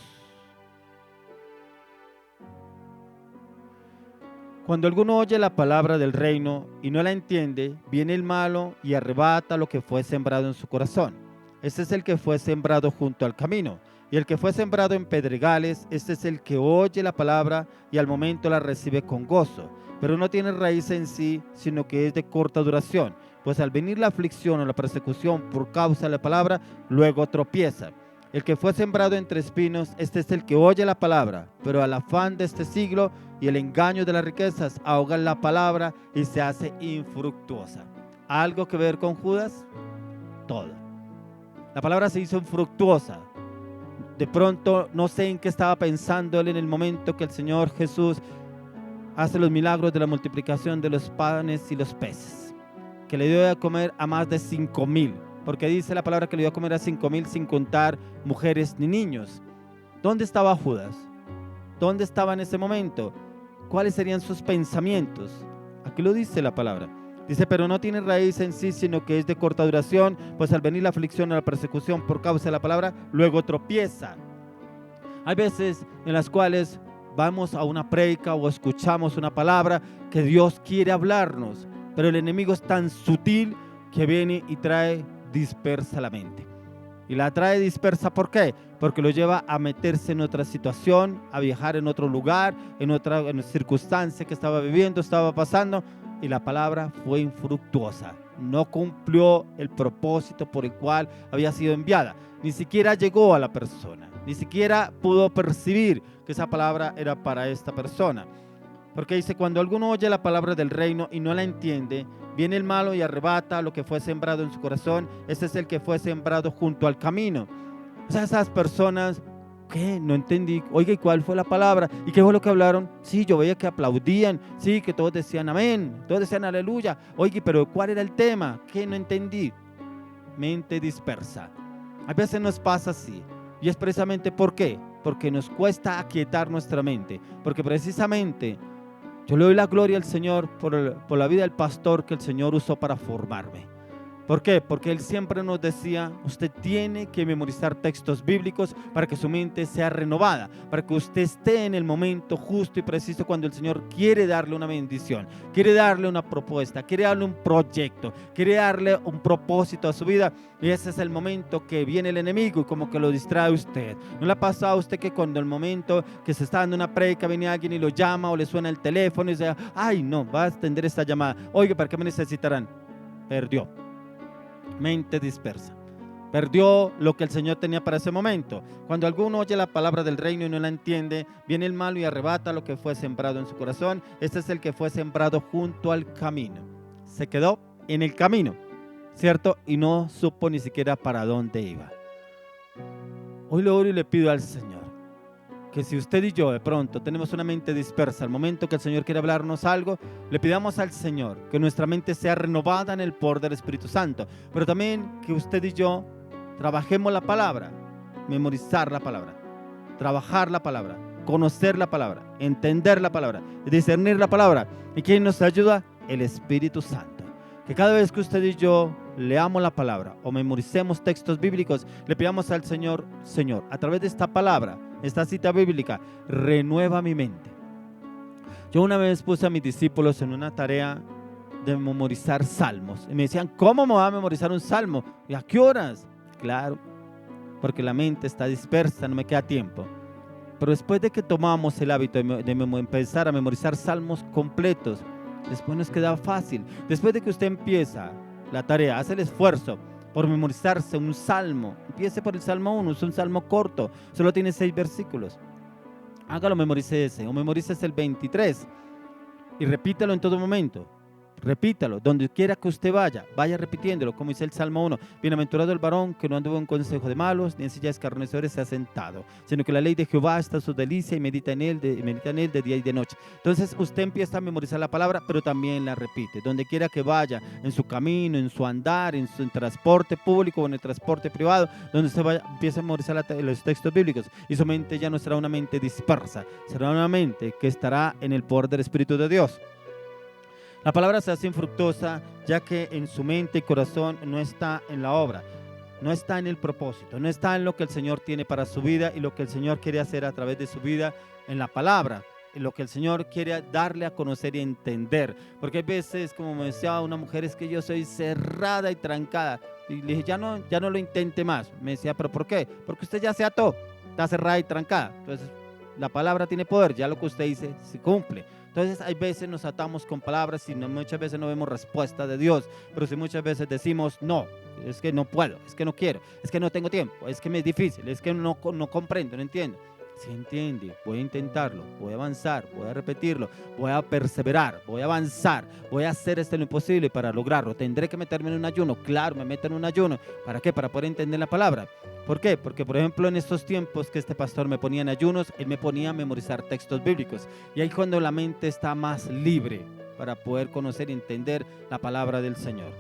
Speaker 3: Cuando alguno oye la palabra del reino y no la entiende, viene el malo y arrebata lo que fue sembrado en su corazón. Este es el que fue sembrado junto al camino. Y el que fue sembrado en pedregales, este es el que oye la palabra y al momento la recibe con gozo, pero no tiene raíz en sí, sino que es de corta duración. Pues al venir la aflicción o la persecución por causa de la palabra, luego tropieza. El que fue sembrado entre espinos, este es el que oye la palabra, pero al afán de este siglo y el engaño de las riquezas ahogan la palabra y se hace infructuosa. ¿Algo que ver con Judas? Todo. La palabra se hizo infructuosa. De pronto, no sé en qué estaba pensando él en el momento que el Señor Jesús hace los milagros de la multiplicación de los panes y los peces, que le dio de comer a más de 5,000. porque dice la palabra que le dio a comer a 5,000 sin contar mujeres ni niños. ¿Dónde estaba Judas? ¿Dónde estaba en ese momento? ¿Cuáles serían sus pensamientos? Aquí lo dice la palabra. Dice, pero no tiene raíz en sí, sino que es de corta duración, pues al venir la aflicción o la persecución por causa de la palabra, luego tropieza. Hay veces en las cuales vamos a una prédica o escuchamos una palabra que Dios quiere hablarnos, pero el enemigo es tan sutil que viene y trae dispersa la mente. Y la trae dispersa, ¿por qué? Porque lo lleva a meterse en otra situación, a viajar en otro lugar, en otra circunstancia que estaba viviendo, estaba pasando, y la palabra fue infructuosa. No cumplió el propósito por el cual había sido enviada. Ni siquiera llegó a la persona. Ni siquiera pudo percibir que esa palabra era para esta persona. Porque dice, cuando alguno oye la palabra del reino y no la entiende, viene el malo y arrebata lo que fue sembrado en su corazón. Ese es el que fue sembrado junto al camino. O sea, esas personas, ¿qué? No entendí. Oiga, ¿y cuál fue la palabra? ¿Y qué fue lo que hablaron? Sí, yo veía que aplaudían. Sí, que todos decían amén. Todos decían aleluya. Oiga, pero ¿cuál era el tema? ¿Qué? No entendí. Mente dispersa. A veces nos pasa así. Y es precisamente ¿por qué? Porque nos cuesta aquietar nuestra mente. Porque precisamente yo le doy la gloria al Señor por la vida del pastor que el Señor usó para formarme. ¿Por qué? Porque él siempre nos decía, usted tiene que memorizar textos bíblicos para que su mente sea renovada, para que usted esté en el momento justo y preciso cuando el Señor quiere darle una bendición, quiere darle una propuesta, quiere darle un proyecto, quiere darle un propósito a su vida. Y ese es el momento que viene el enemigo y como que lo distrae a usted. ¿No le ha pasado a usted que cuando el momento que se está dando una prédica viene alguien y lo llama o le suena el teléfono y dice, ay no, va a atender esta llamada? Oiga, ¿para qué me necesitarán? Perdió. Mente dispersa. Perdió lo que el Señor tenía para ese momento. Cuando alguno oye la palabra del reino y no la entiende, viene el malo y arrebata lo que fue sembrado en su corazón. Este es el que fue sembrado junto al camino. Se quedó en el camino, ¿cierto? Y no supo ni siquiera para dónde iba. Hoy le oro y le pido al Señor que si usted y yo de pronto tenemos una mente dispersa, al momento que el Señor quiere hablarnos algo, le pidamos al Señor que nuestra mente sea renovada en el poder del Espíritu Santo, pero también que usted y yo trabajemos la palabra, memorizar la palabra, trabajar la palabra, conocer la palabra, entender la palabra, discernir la palabra. ¿Y quién nos ayuda? El Espíritu Santo. Que cada vez que usted y yo leamos la palabra o memoricemos textos bíblicos, le pidamos al Señor, Señor, a través de esta palabra, esta cita bíblica, renueva mi mente. Yo una vez puse a mis discípulos en una tarea de memorizar salmos y me decían, ¿cómo me va a memorizar un salmo? ¿Y a qué horas? Claro, porque la mente está dispersa, no me queda tiempo. Pero después de que tomamos el hábito de empezar a memorizar salmos completos, después nos queda fácil. Después de que usted empieza la tarea, hace el esfuerzo por memorizarse un salmo, empiece por el Salmo 1, es un salmo corto, solo tiene 6 versículos. Hágalo, memorice ese, o memorice el 23 y repítalo en todo momento. Repítalo, donde quiera que usted vaya repitiéndolo, como dice el Salmo 1. Bienaventurado el varón que no anduvo en consejo de malos, ni en silla de escarnecedores se ha sentado, sino que la ley de Jehová está su delicia y medita en él de día y de noche. Entonces usted empieza a memorizar la palabra, pero también la repite, donde quiera que vaya, en su camino, en su andar, en su transporte público o en el transporte privado, donde usted vaya, empieza a memorizar los textos bíblicos, y su mente ya no será una mente dispersa, será una mente que estará en el poder del Espíritu de Dios. La palabra se hace infructuosa ya que en su mente y corazón no está en la obra, no está en el propósito, no está en lo que el Señor tiene para su vida y lo que el Señor quiere hacer a través de su vida en la palabra, en lo que el Señor quiere darle a conocer y entender. Porque hay veces, como me decía una mujer, es que yo soy cerrada y trancada. Y le dije, ya no lo intente más. Me decía, ¿pero por qué? Porque usted ya se ató, está cerrada y trancada. Entonces, la palabra tiene poder, ya lo que usted dice se cumple. Entonces hay veces nos atamos con palabras y muchas veces no vemos respuesta de Dios, pero si muchas veces decimos no, es que no puedo, es que no quiero, es que no tengo tiempo, es que me es difícil, es que no comprendo, no entiendo. Si entiende, voy a intentarlo, voy a avanzar, voy a repetirlo, voy a perseverar, voy a avanzar, voy a hacer lo imposible para lograrlo. Tendré que meterme en un ayuno, claro, me meto en un ayuno. ¿Para qué? Para poder entender la palabra. ¿Por qué? Porque, por ejemplo, en estos tiempos que este pastor me ponía en ayunos, él me ponía a memorizar textos bíblicos. Y ahí cuando la mente está más libre para poder conocer y entender la palabra del Señor.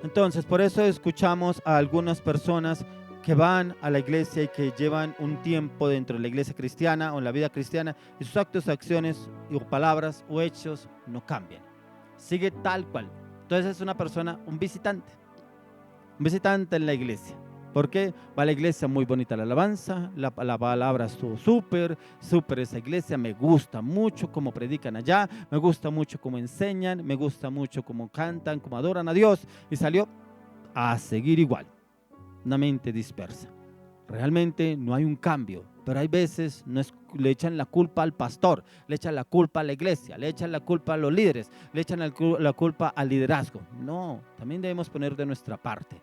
Speaker 3: Entonces, por eso escuchamos a algunas personas que van a la iglesia y que llevan un tiempo dentro de la iglesia cristiana o en la vida cristiana y sus actos, acciones o palabras o hechos no cambian. Sigue tal cual. Entonces es una persona, un visitante en la iglesia. ¿Por qué? Va a la iglesia, muy bonita la alabanza, la palabra estuvo súper esa iglesia, me gusta mucho cómo predican allá, me gusta mucho cómo enseñan, me gusta mucho cómo cantan, cómo adoran a Dios, y salió a seguir igual, una mente dispersa. Realmente no hay un cambio, pero hay veces le echan la culpa al pastor, le echan la culpa a la iglesia, le echan la culpa a los líderes, le echan la culpa al liderazgo. No, también debemos poner de nuestra parte.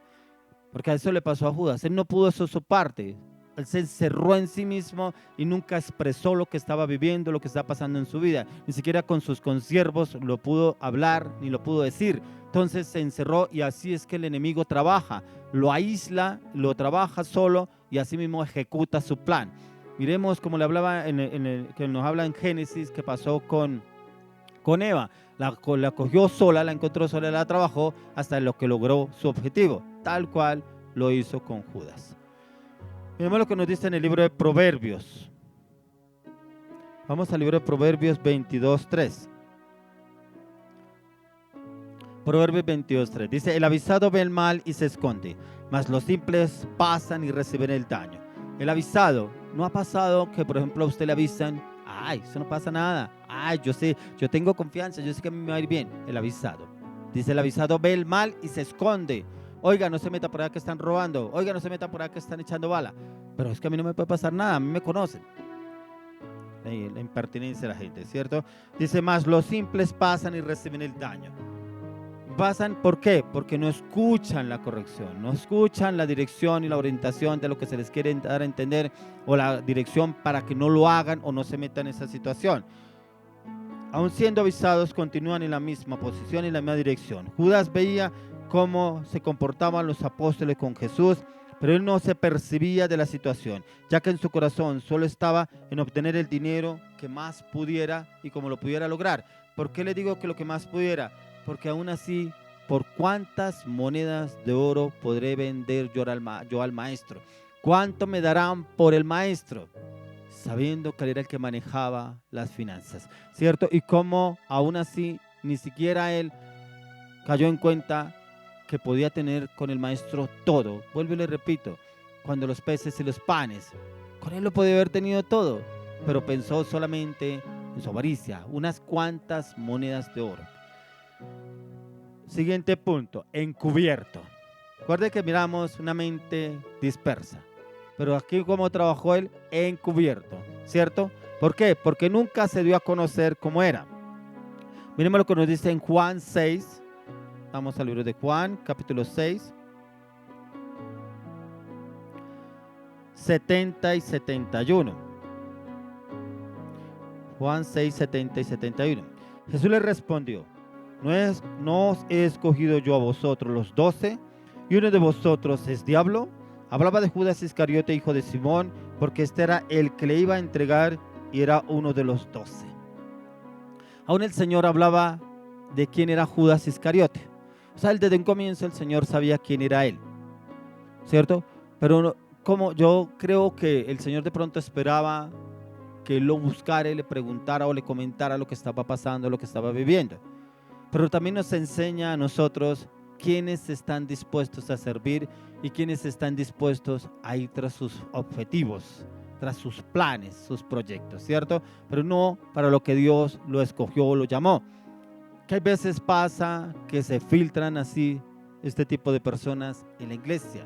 Speaker 3: Porque a eso le pasó a Judas, él no pudo hacer su parte, él se encerró en sí mismo y nunca expresó lo que estaba viviendo, lo que estaba pasando en su vida, ni siquiera con sus consiervos lo pudo hablar, ni lo pudo decir. Entonces se encerró y así es que el enemigo trabaja, lo aísla, lo trabaja solo y así mismo ejecuta su plan. Miremos como le hablaba que nos habla en Génesis, que pasó con Eva. La cogió sola, la encontró sola, la trabajó hasta lo que logró su objetivo, tal cual lo hizo con Judas. Miremos lo que nos dice en el libro de Proverbios. Vamos al libro de Proverbios 22:3. Proverbios 22:3 dice: el avisado ve el mal y se esconde, mas los simples pasan y reciben el daño. El avisado, ¿no ha pasado que por ejemplo a usted le avisan? Ay, eso no pasa nada. Ay, yo sé, yo tengo confianza, yo sé que a mí me va a ir bien. El avisado. Dice, el avisado ve el mal y se esconde. Oiga, no se meta por allá que están robando. Oiga, no se meta por allá que están echando bala. Pero es que a mí no me puede pasar nada, a mí me conocen. La impertinencia de la gente, ¿cierto? Dice, más los simples pasan y reciben el daño. Pasan, ¿por qué? Porque no escuchan la corrección, no escuchan la dirección y la orientación de lo que se les quiere dar a entender, o la dirección para que no lo hagan o no se metan en esa situación. Aun siendo avisados, continúan en la misma posición y en la misma dirección. Judas veía cómo se comportaban los apóstoles con Jesús, pero él no se percibía de la situación, ya que en su corazón solo estaba en obtener el dinero que más pudiera y como lo pudiera lograr. ¿Por qué le digo que lo que más pudiera? Porque aún así, ¿por cuántas monedas de oro podré vender yo al maestro? ¿Cuánto me darán por el maestro? Sabiendo que él era el que manejaba las finanzas, ¿cierto? Y cómo aún así ni siquiera él cayó en cuenta que podía tener con el maestro todo. Vuelvo y le repito, cuando los peces y los panes, con él lo podía haber tenido todo, pero pensó solamente en su avaricia, unas cuantas monedas de oro. Siguiente punto, encubierto. Recuerde que miramos una mente dispersa, pero aquí como trabajó él, encubierto, ¿cierto? ¿Por qué? Porque nunca se dio a conocer cómo era. Miremos lo que nos dice en Juan 6. Vamos al libro de Juan, capítulo 6, 70 y 71. Juan 6, 70 y 71. Jesús le respondió: ¿No os he escogido yo a vosotros los 12? ¿Y uno de vosotros es diablo? Hablaba de Judas Iscariote, hijo de Simón, porque este era el que le iba a entregar y era uno de los 12. Aún el Señor hablaba de quién era Judas Iscariote. O sea, desde un comienzo el Señor sabía quién era él, ¿cierto? Pero como yo creo que el Señor de pronto esperaba que él lo buscara y le preguntara o le comentara lo que estaba pasando, lo que estaba viviendo. Pero también nos enseña a nosotros quiénes están dispuestos a servir y quiénes están dispuestos a ir tras sus objetivos, tras sus planes, sus proyectos, ¿cierto? Pero no para lo que Dios lo escogió o lo llamó. Que hay veces pasa que se filtran así este tipo de personas en la iglesia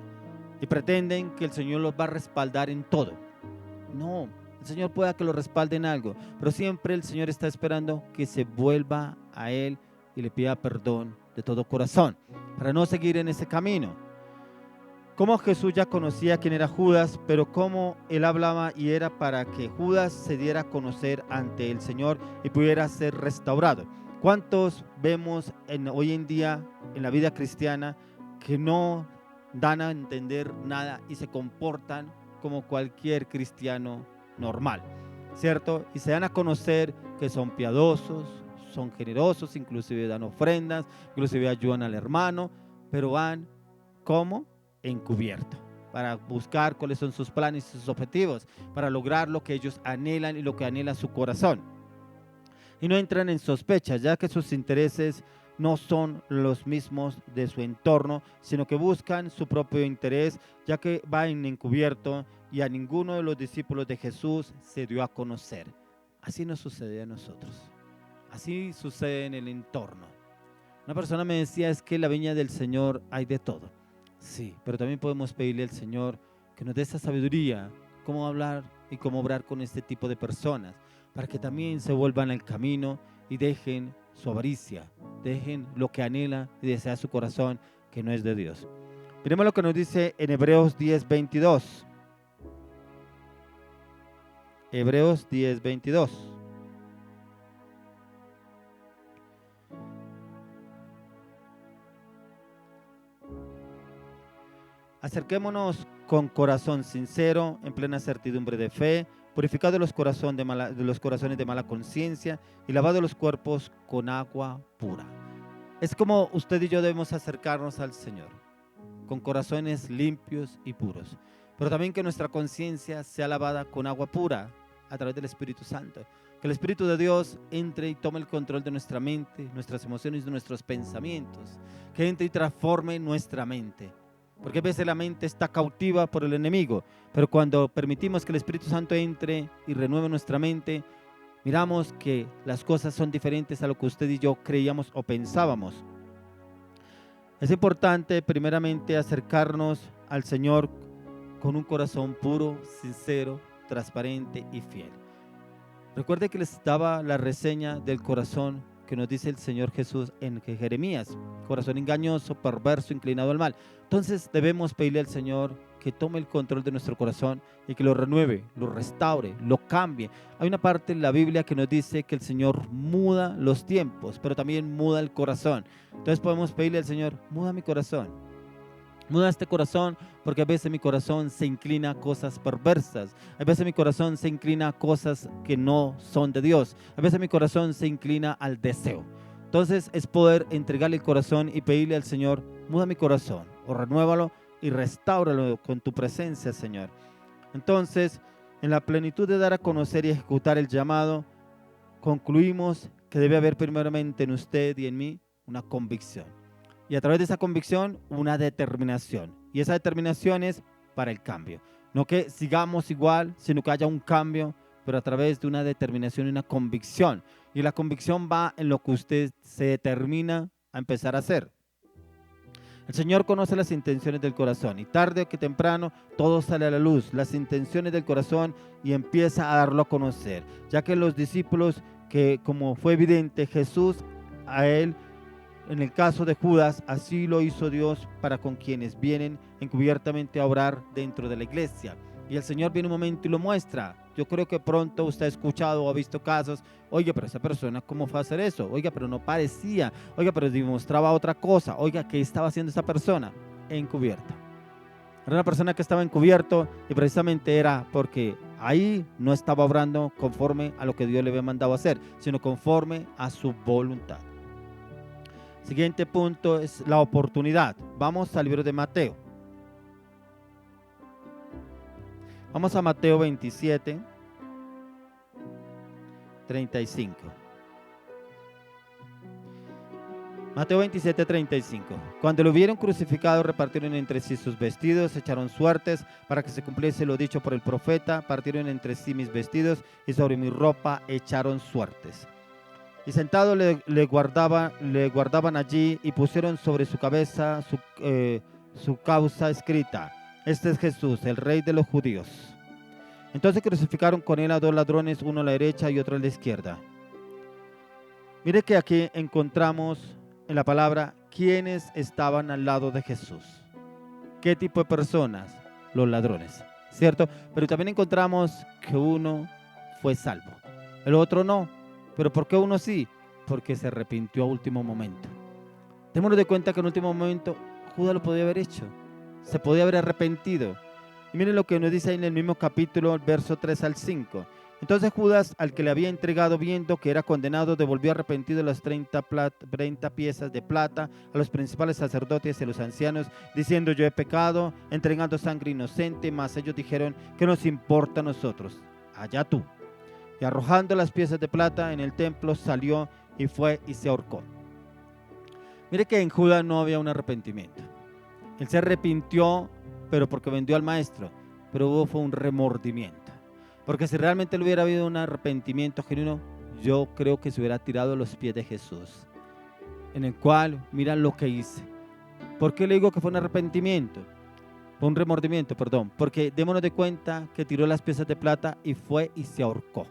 Speaker 3: y pretenden que el Señor los va a respaldar en todo. No, el Señor pueda que lo respalde en algo, pero siempre el Señor está esperando que se vuelva a Él y le pida perdón de todo corazón, para no seguir en ese camino. Como Jesús ya conocía quién era Judas, pero cómo Él hablaba y era para que Judas se diera a conocer ante el Señor y pudiera ser restaurado. ¿Cuántos vemos hoy en día en la vida cristiana que no dan a entender nada y se comportan como cualquier cristiano normal, ¿cierto? Y se dan a conocer que son piadosos, son generosos, inclusive dan ofrendas, inclusive ayudan al hermano, pero van como encubierto, para buscar cuáles son sus planes y sus objetivos, para lograr lo que ellos anhelan y lo que anhela su corazón. Y no entran en sospechas, ya que sus intereses no son los mismos de su entorno, sino que buscan su propio interés, ya que va en encubierto y a ninguno de los discípulos de Jesús se dio a conocer. Así nos sucede a nosotros. Así sucede en el entorno. Una persona me decía, es que en la viña del Señor hay de todo. Sí, pero también podemos pedirle al Señor que nos dé esa sabiduría, cómo hablar y cómo obrar con este tipo de personas, para que también se vuelvan al camino y dejen su avaricia, dejen lo que anhela y desea su corazón, que no es de Dios. Miremos lo que nos dice en Hebreos 10:22. Hebreos 10:22. Acerquémonos con corazón sincero, en plena certidumbre de fe, purificados los corazones de mala conciencia y lavados los cuerpos con agua pura. Es como usted y yo debemos acercarnos al Señor, con corazones limpios y puros, pero también que nuestra conciencia sea lavada con agua pura a través del Espíritu Santo. Que el Espíritu de Dios entre y tome el control de nuestra mente, nuestras emociones y nuestros pensamientos. Que entre y transforme nuestra mente. Porque a veces la mente está cautiva por el enemigo, pero cuando permitimos que el Espíritu Santo entre y renueve nuestra mente, miramos que las cosas son diferentes a lo que usted y yo creíamos o pensábamos. Es importante primeramente acercarnos al Señor con un corazón puro, sincero, transparente y fiel. Recuerde que les daba la reseña del corazón que nos dice el Señor Jesús en Jeremías: corazón engañoso, perverso, inclinado al mal. Entonces debemos pedirle al Señor que tome el control de nuestro corazón y que lo renueve, lo restaure, lo cambie. Hay una parte en la Biblia que nos dice que el Señor muda los tiempos, pero también muda el corazón. Entonces podemos pedirle al Señor: muda mi corazón. Muda este corazón, porque a veces mi corazón se inclina a cosas perversas. A veces mi corazón se inclina a cosas que no son de Dios. A veces mi corazón se inclina al deseo. Entonces es poder entregarle el corazón y pedirle al Señor: muda mi corazón, o renuévalo y restáuralo con tu presencia, Señor. Entonces, en la plenitud de dar a conocer y ejecutar el llamado, concluimos que debe haber primeramente en usted y en mí una convicción. Y a través de esa convicción, una determinación. Y esa determinación es para el cambio. No que sigamos igual, sino que haya un cambio, pero a través de una determinación y una convicción. Y la convicción va en lo que usted se determina a empezar a hacer. El Señor conoce las intenciones del corazón, y tarde o que temprano todo sale a la luz, las intenciones del corazón, y empieza a darlo a conocer. Ya que los discípulos, que como fue evidente, Jesús a él, en el caso de Judas, así lo hizo Dios para con quienes vienen encubiertamente a obrar dentro de la iglesia. Y el Señor viene un momento y lo muestra. Yo creo que pronto usted ha escuchado o ha visto casos: oiga, pero esa persona, ¿cómo fue a hacer eso? Oiga, pero no parecía. Oiga, pero demostraba otra cosa. Oiga, ¿qué estaba haciendo esa persona? Encubierta. Era una persona que estaba encubierto, y precisamente era porque ahí no estaba obrando conforme a lo que Dios le había mandado hacer, sino conforme a su voluntad. Siguiente punto es la oportunidad. Vamos al libro de Mateo. Vamos a Mateo 27, 35. Mateo 27, 35. Cuando lo vieron crucificado, repartieron entre sí sus vestidos, echaron suertes para que se cumpliese lo dicho por el profeta: partieron entre sí mis vestidos y sobre mi ropa echaron suertes. Y sentado le guardaban allí, y pusieron sobre su cabeza su causa escrita: este es Jesús, el Rey de los judíos. Entonces crucificaron con él a dos ladrones, uno a la derecha y otro a la izquierda. Mire que aquí encontramos en la palabra quiénes estaban al lado de Jesús. ¿Qué tipo de personas? Los ladrones, ¿cierto? Pero también encontramos que uno fue salvo, el otro no. ¿Pero por qué uno sí? Porque se arrepintió a último momento. Démonos de cuenta que en último momento Judas lo podía haber hecho. Se podía haber arrepentido. Y miren lo que nos dice ahí en el mismo capítulo, verso 3 al 5. Entonces Judas, al que le había entregado, viendo que era condenado, devolvió arrepentido las 30 piezas de plata a los principales sacerdotes y a los ancianos, diciendo: yo he pecado, entregando sangre inocente. Mas ellos dijeron: ¿qué nos importa a nosotros? Allá tú. Y arrojando las piezas de plata en el templo, salió y fue y se ahorcó. Mire que en Judas no había un arrepentimiento. Él se arrepintió, pero porque vendió al maestro, pero fue un remordimiento. Porque si realmente le hubiera habido un arrepentimiento genuino, yo creo que se hubiera tirado a los pies de Jesús, en el cual, mira lo que hice. ¿Por qué le digo que fue un arrepentimiento? Fue un remordimiento, perdón. Porque démonos de cuenta que tiró las piezas de plata y fue y se ahorcó.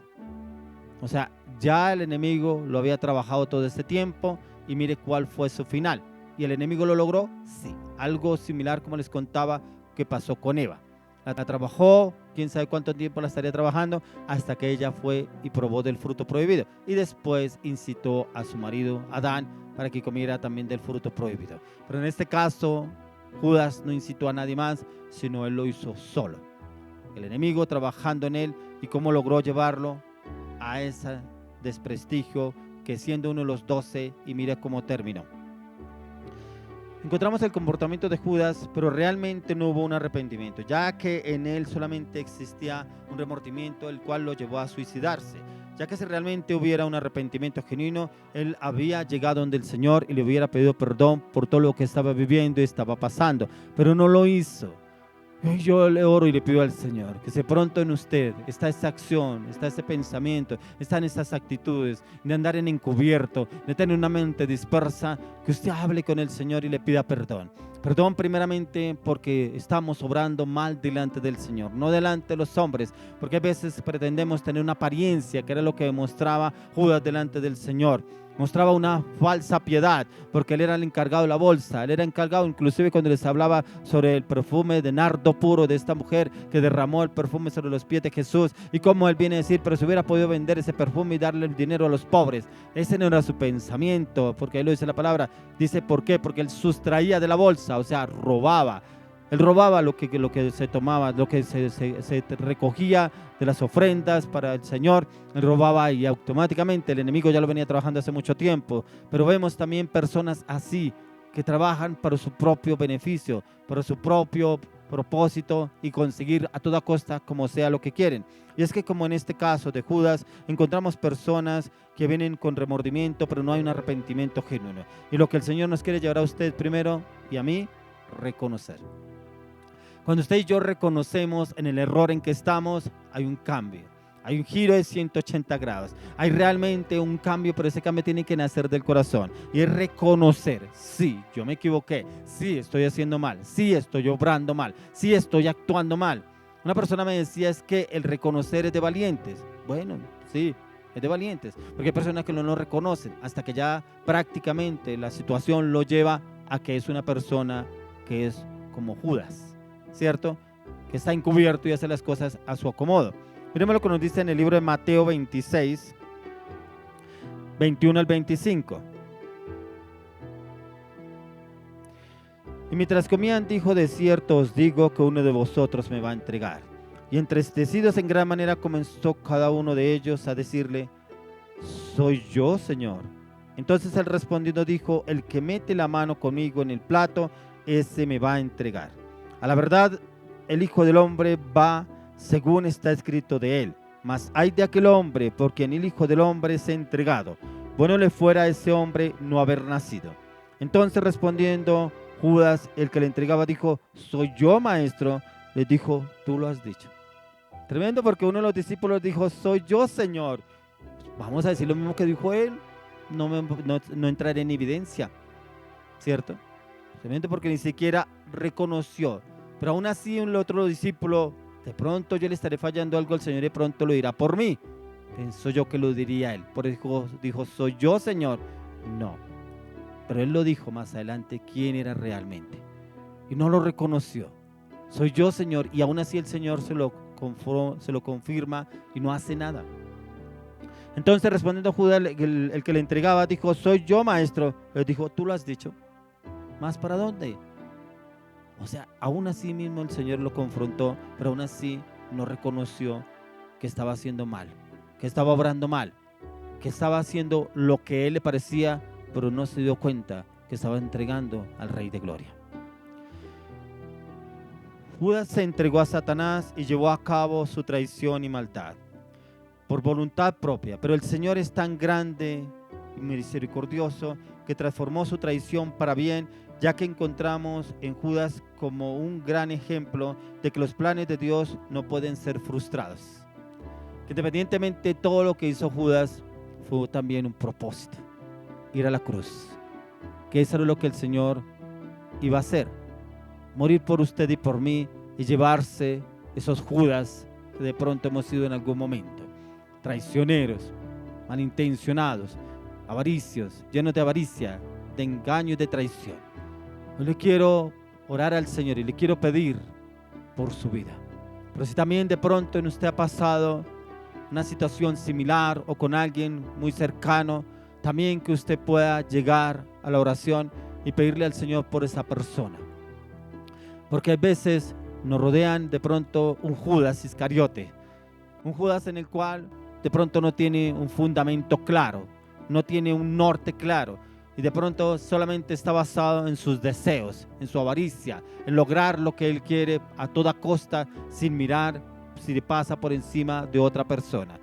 Speaker 3: O sea, ya el enemigo lo había trabajado todo este tiempo y mire cuál fue su final. ¿Y el enemigo lo logró? Sí. Algo similar como les contaba que pasó con Eva. La trabajó, quién sabe cuánto tiempo la estaría trabajando, hasta que ella fue y probó del fruto prohibido. Y después incitó a su marido Adán para que comiera también del fruto prohibido. Pero en este caso, Judas no incitó a nadie más, sino él lo hizo solo. El enemigo trabajando en él, y cómo logró llevarlo a ese desprestigio, que siendo uno de los 12, y mira cómo terminó. Encontramos el comportamiento de Judas, pero realmente no hubo un arrepentimiento, ya que en él solamente existía un remordimiento, el cual lo llevó a suicidarse. Ya que si realmente hubiera un arrepentimiento genuino, él había llegado donde el Señor y le hubiera pedido perdón por todo lo que estaba viviendo y estaba pasando, pero no lo hizo. Yo le oro y le pido al Señor que si pronto en usted está esta acción, está este pensamiento, están estas actitudes de andar en encubierto, de tener una mente dispersa, que usted hable con el Señor y le pida perdón. Perdón primeramente porque estamos obrando mal delante del Señor, no delante de los hombres, porque a veces pretendemos tener una apariencia, que era lo que mostraba Judas delante del Señor. Mostraba una falsa piedad, porque él era el encargado de la bolsa. Él era encargado, inclusive cuando les hablaba sobre el perfume de nardo puro de esta mujer que derramó el perfume sobre los pies de Jesús, y como él viene a decir: pero si hubiera podido vender ese perfume y darle el dinero a los pobres. Ese no era su pensamiento, porque ahí lo dice la palabra. Dice: ¿por qué? Porque él sustraía de la bolsa, o sea, robaba. Él robaba lo que se tomaba, lo que se recogía de las ofrendas para el Señor. Él robaba y automáticamente el enemigo ya lo venía trabajando hace mucho tiempo. Pero vemos también personas así, que trabajan para su propio beneficio, para su propio propósito y conseguir a toda costa como sea lo que quieren. Y es que, como en este caso de Judas, encontramos personas que vienen con remordimiento, pero no hay un arrepentimiento genuino. Y lo que el Señor nos quiere llevar a usted primero y a mí, reconocer. Cuando usted y yo reconocemos en el error en que estamos, hay un cambio, hay un giro de 180 grados, hay realmente un cambio, pero ese cambio tiene que nacer del corazón, y es reconocer: sí, yo me equivoqué, sí, estoy haciendo mal, sí, estoy obrando mal, sí, estoy actuando mal. Una persona me decía: es que el reconocer es de valientes. Bueno, sí, es de valientes, porque hay personas que no lo reconocen hasta que ya prácticamente la situación lo lleva a que es una persona que es como Judas, ¿cierto? Que está encubierto y hace las cosas a su acomodo. Miremos lo que nos dice en el libro de Mateo 26, 21 al 25. Y mientras comían, dijo: de cierto os digo que uno de vosotros me va a entregar. Y entristecidos en gran manera comenzó cada uno de ellos a decirle: ¿soy yo, Señor? Entonces él respondiendo dijo: el que mete la mano conmigo en el plato, ese me va a entregar. A la verdad, el Hijo del Hombre va según está escrito de él. Mas hay de aquel hombre por quien el Hijo del Hombre es entregado. Bueno le fuera a ese hombre no haber nacido. Entonces respondiendo Judas, el que le entregaba, dijo: ¿soy yo, maestro? Le dijo: tú lo has dicho. Tremendo, porque uno de los discípulos dijo: soy yo, Señor. Vamos a decir lo mismo que dijo él. No entraré en evidencia, ¿cierto? Tremendo, porque ni siquiera reconoció. Pero aún así un otro discípulo: de pronto yo le estaré fallando algo al Señor y de pronto lo dirá por mí. Pensó yo que lo diría él. Por eso dijo: ¿soy yo, Señor? No. Pero él lo dijo más adelante quién era realmente. Y no lo reconoció. Soy yo, Señor. Y aún así el Señor se lo confirma y no hace nada. Entonces respondiendo Judas, el que le entregaba, dijo: soy yo, maestro. Le dijo: tú lo has dicho. ¿Más para dónde? O sea, aún así mismo el Señor lo confrontó, pero aún así no reconoció que estaba haciendo mal. que estaba obrando mal, que estaba haciendo lo que él le parecía, pero no se dio cuenta que estaba entregando al Rey de Gloria. Judas se entregó a Satanás y llevó a cabo su traición y maldad por voluntad propia, pero el Señor es tan grande y misericordioso que transformó su traición para bien, ya que encontramos en Judas como un gran ejemplo de que los planes de Dios no pueden ser frustrados. Que independientemente de todo lo que hizo Judas, fue también un propósito, ir a la cruz, que eso era lo que el Señor iba a hacer, morir por usted y por mí y llevarse esos Judas que de pronto hemos sido en algún momento, traicioneros, malintencionados, avaricios, llenos de avaricia, de engaño y de traición. Yo le quiero orar al Señor y le quiero pedir por su vida. Pero si también de pronto en usted ha pasado una situación similar o con alguien muy cercano, también que usted pueda llegar a la oración y pedirle al Señor por esa persona. Porque a veces nos rodean de pronto un Judas Iscariote, un Judas en el cual de pronto no tiene un fundamento claro, no tiene un norte claro, y de pronto solamente está basado en sus deseos, en su avaricia, en lograr lo que él quiere a toda costa, sin mirar si le pasa por encima de otra persona.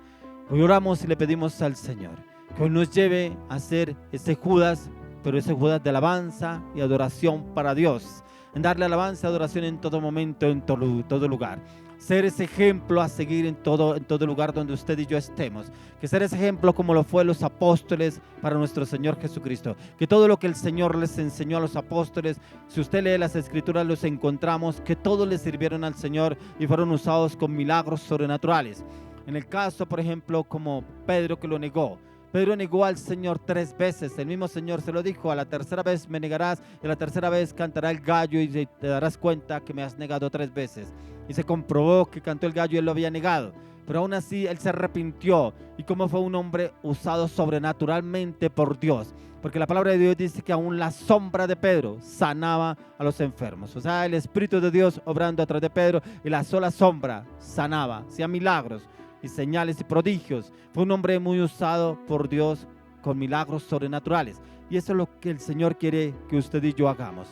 Speaker 3: Hoy oramos y le pedimos al Señor que hoy nos lleve a ser ese Judas, pero ese Judas de alabanza y adoración para Dios, en darle alabanza y adoración en todo momento, en todo lugar. Ser ese ejemplo a seguir en todo lugar donde usted y yo estemos. Que ser ese ejemplo como lo fue los apóstoles para nuestro Señor Jesucristo. Que todo lo que el Señor les enseñó a los apóstoles, si usted lee las Escrituras, los encontramos que todos les sirvieron al Señor y fueron usados con milagros sobrenaturales. En el caso, por ejemplo, como Pedro, que lo negó. Pedro negó al Señor 3 veces. El mismo Señor se lo dijo: a la tercera vez me negarás, y a la tercera vez cantará el gallo y te darás cuenta que me has negado 3 veces. Y se comprobó que cantó el gallo y él lo había negado. Pero aún así él se arrepintió. Y como fue un hombre usado sobrenaturalmente por Dios. Porque la palabra de Dios dice que aún la sombra de Pedro sanaba a los enfermos. O sea, el Espíritu de Dios obrando a través de Pedro, y la sola sombra sanaba, hacía milagros y señales y prodigios. Fue un hombre muy usado por Dios con milagros sobrenaturales. Y eso es lo que el Señor quiere que usted y yo hagamos.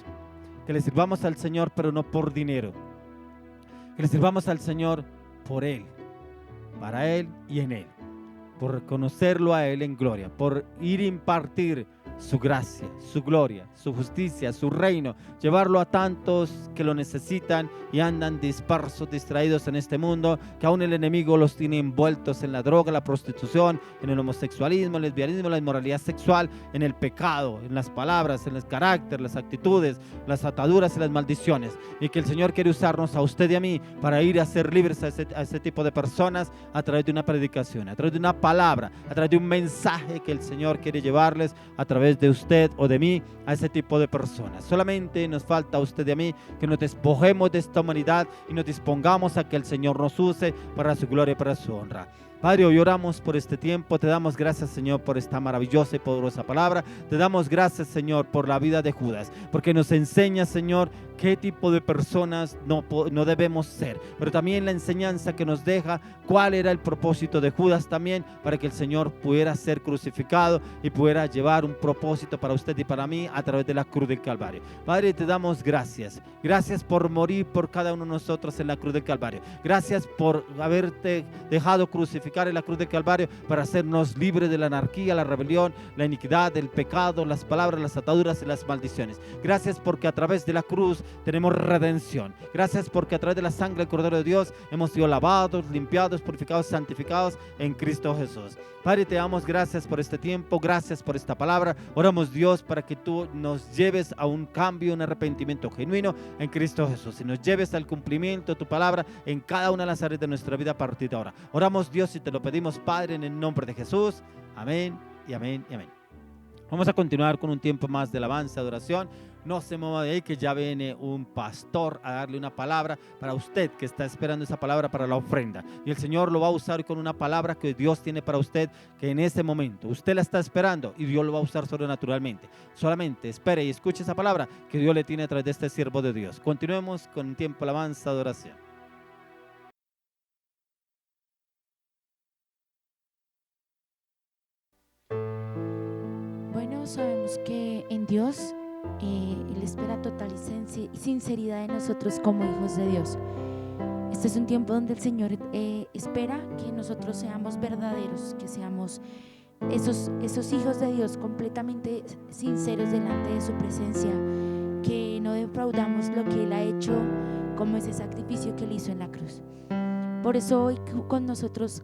Speaker 3: Que le sirvamos al Señor, pero no por dinero. Que le sirvamos al Señor por Él, para Él y en Él. Por reconocerlo a Él en gloria, por ir a impartir su gracia, su gloria, su justicia, su reino, llevarlo a tantos que lo necesitan y andan dispersos, distraídos en este mundo, que aún el enemigo los tiene envueltos en la droga, la prostitución, en el homosexualismo, el lesbianismo, la inmoralidad sexual, en el pecado, en las palabras, en el carácter, las actitudes, las ataduras y las maldiciones. Y que el Señor quiere usarnos a usted y a mí para ir a ser libres a ese tipo de personas a través de una predicación, a través de una palabra, a través de un mensaje que el Señor quiere llevarles a través de usted o de mí a ese tipo de personas. Solamente nos falta a usted y a mí que nos despojemos de esta humanidad y nos dispongamos a que el Señor nos use para su gloria y para su honra. Padre, hoy oramos por este tiempo. Te damos gracias, Señor, por esta maravillosa y poderosa palabra. Te damos gracias, Señor, por la vida de Judas, porque nos enseña, Señor, qué tipo de personas no debemos ser, pero también la enseñanza que nos deja cuál era el propósito de Judas también, para que el Señor pudiera ser crucificado y pudiera llevar un propósito para usted y para mí a través de la cruz del Calvario. Padre, te damos gracias. Gracias por morir por cada uno de nosotros en la cruz del Calvario. Gracias por haberte dejado crucificar en la cruz del Calvario para hacernos libres de la anarquía, la rebelión, la iniquidad, el pecado, las palabras, las ataduras y las maldiciones. Gracias porque a través de la cruz tenemos redención. Gracias porque a través de la sangre del Cordero de Dios hemos sido lavados, limpiados, purificados, santificados en Cristo Jesús. Padre, te damos gracias por este tiempo, gracias por esta palabra. Oramos, Dios, para que tú nos lleves a un cambio, un arrepentimiento genuino en Cristo Jesús, y nos lleves al cumplimiento de tu palabra en cada una de las áreas de nuestra vida a partir de ahora. Oramos, Dios, y te lo pedimos, Padre, en el nombre de Jesús. Amén y amén y amén. Vamos a continuar con un tiempo más de alabanza, adoración. No se mueva de ahí, que ya viene un pastor a darle una palabra para usted que está esperando esa palabra para la ofrenda. Y el Señor lo va a usar con una palabra que Dios tiene para usted, que en ese momento usted la está esperando y Dios lo va a usar sobrenaturalmente. Solamente espere y escuche esa palabra que Dios le tiene a través de este siervo de Dios. Continuemos con un tiempo de alabanza, adoración.
Speaker 1: todos sabemos que en Dios Él espera total sinceridad de nosotros como hijos de Dios. Este es un tiempo donde el Señor espera que nosotros seamos verdaderos, que seamos esos hijos de Dios completamente sinceros delante de su presencia, que no defraudamos lo que Él ha hecho, como ese sacrificio que Él hizo en la cruz. Por eso hoy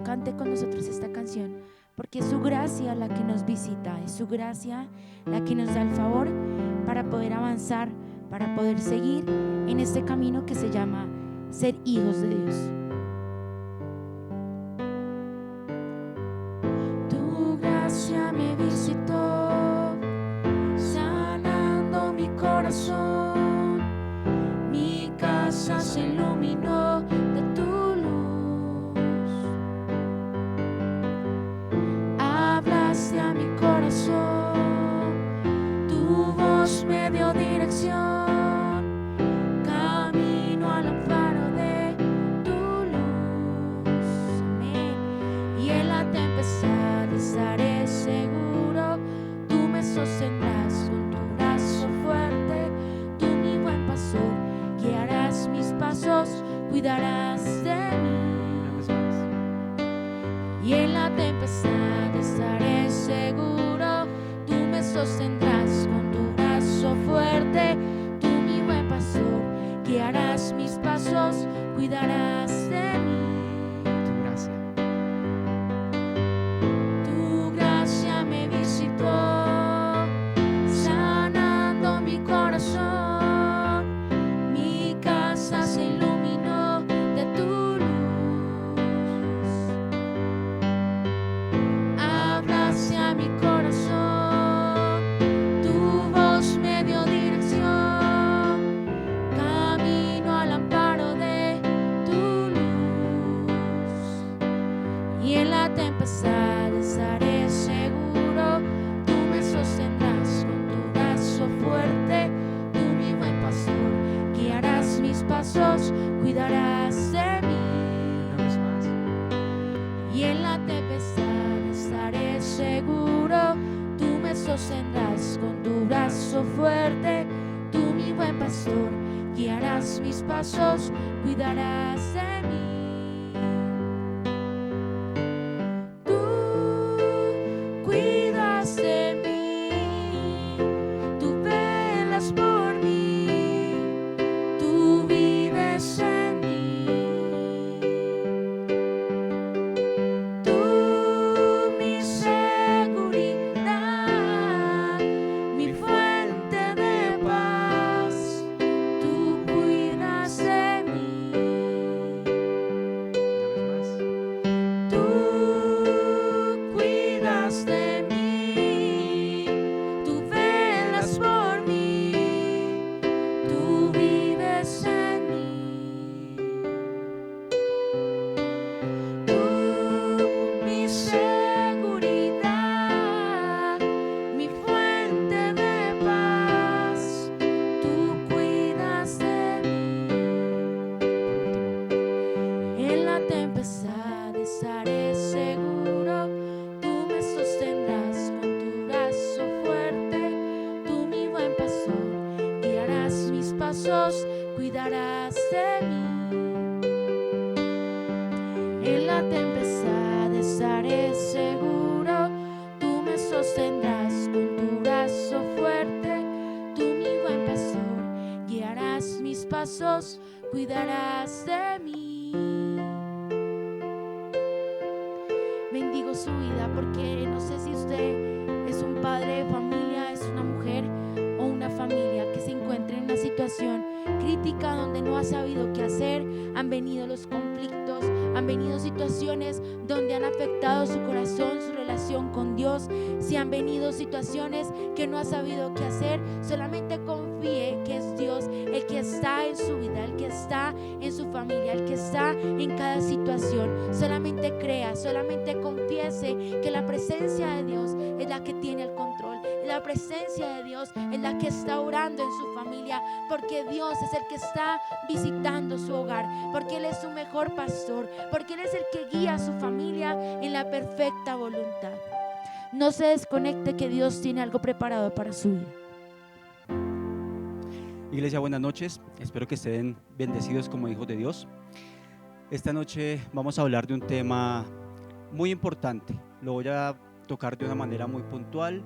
Speaker 1: cante con nosotros esta canción, porque es su gracia la que nos visita, es su gracia la que nos da el favor para poder avanzar, para poder seguir en este camino que se llama ser hijos de Dios. Tu gracia me visitó, sanando mi corazón, mi casa se iluminó de tu luz. Hablaste a mi corazón, tu voz me dio dirección, camino al amparo de tu luz. Amén. Y en la tempestad estaré seguro, tú me sostendrás con tu brazo fuerte, tú mi buen pastor, guiarás mis pasos, cuidarás de mí. Y en la tempestad estaré seguro, tú me sostendrás con tu brazo fuerte, tú mi buen pastor, guiarás mis pasos, cuidarás de mí. Tu gracia me visitó, sanando mi corazón, mi casa se iluminó de tu luz. Hablaste a mi corazón, tu voz me dio dirección, camino al amparo de tu luz. Y en la tempestad estaré seguro, tú me sostendrás con tu brazo fuerte, tú mi buen pastor, guiarás mis pasos, cuidarás de mí. Y en la tempestad estaré seguro, tú me sostendrás con tu brazo fuerte, tú mi buen pastor, guiarás mis pasos, cuidarás de mí. Tú cuidas de mí, tú velas por mí, tú vives en mí. Tú mi seguridad, mi fuente de paz, tú cuidas de mí. Tú cuidas de mí, tú velas por mí, tú vives en mí. Tú mi seguridad, mi fuente de paz, tú cuidas de mí. En la tempestad estaré seguro, tú me sostendrás con tu brazo fuerte, tú mi buen pastor, guiarás mis pasos, cuidarás de mí. En la tempestad estaré seguro, tú me sostendrás con tu brazo fuerte, tú mi buen pastor, guiarás mis pasos, cuidarás de mí. Bendigo su vida, porque no sé si usted es un padre de familia, es una mujer o una familia que se encuentra en una situación crítica donde no ha sabido qué hacer. Han venido los conflictos, han venido situaciones donde han afectado su corazón, su relación con Dios. Si han venido situaciones que no ha sabido qué hacer, solamente confíe que es Dios el que está en su vida, el que está en su familia, el que está en cada situación. Solamente crea, solamente confiese que la presencia de Dios es la que tiene el control. La presencia de Dios es la que está orando en su familia, porque Dios es el que está visitando su hogar, porque Él es su mejor pastor, porque Él es el que guía a su familia en la perfecta voluntad. No se desconecte, que Dios tiene algo preparado para su vida.
Speaker 4: Iglesia, buenas noches. Espero que estén bendecidos como hijos de Dios. Esta noche vamos a hablar de un tema muy importante. Lo voy a tocar de una manera muy puntual,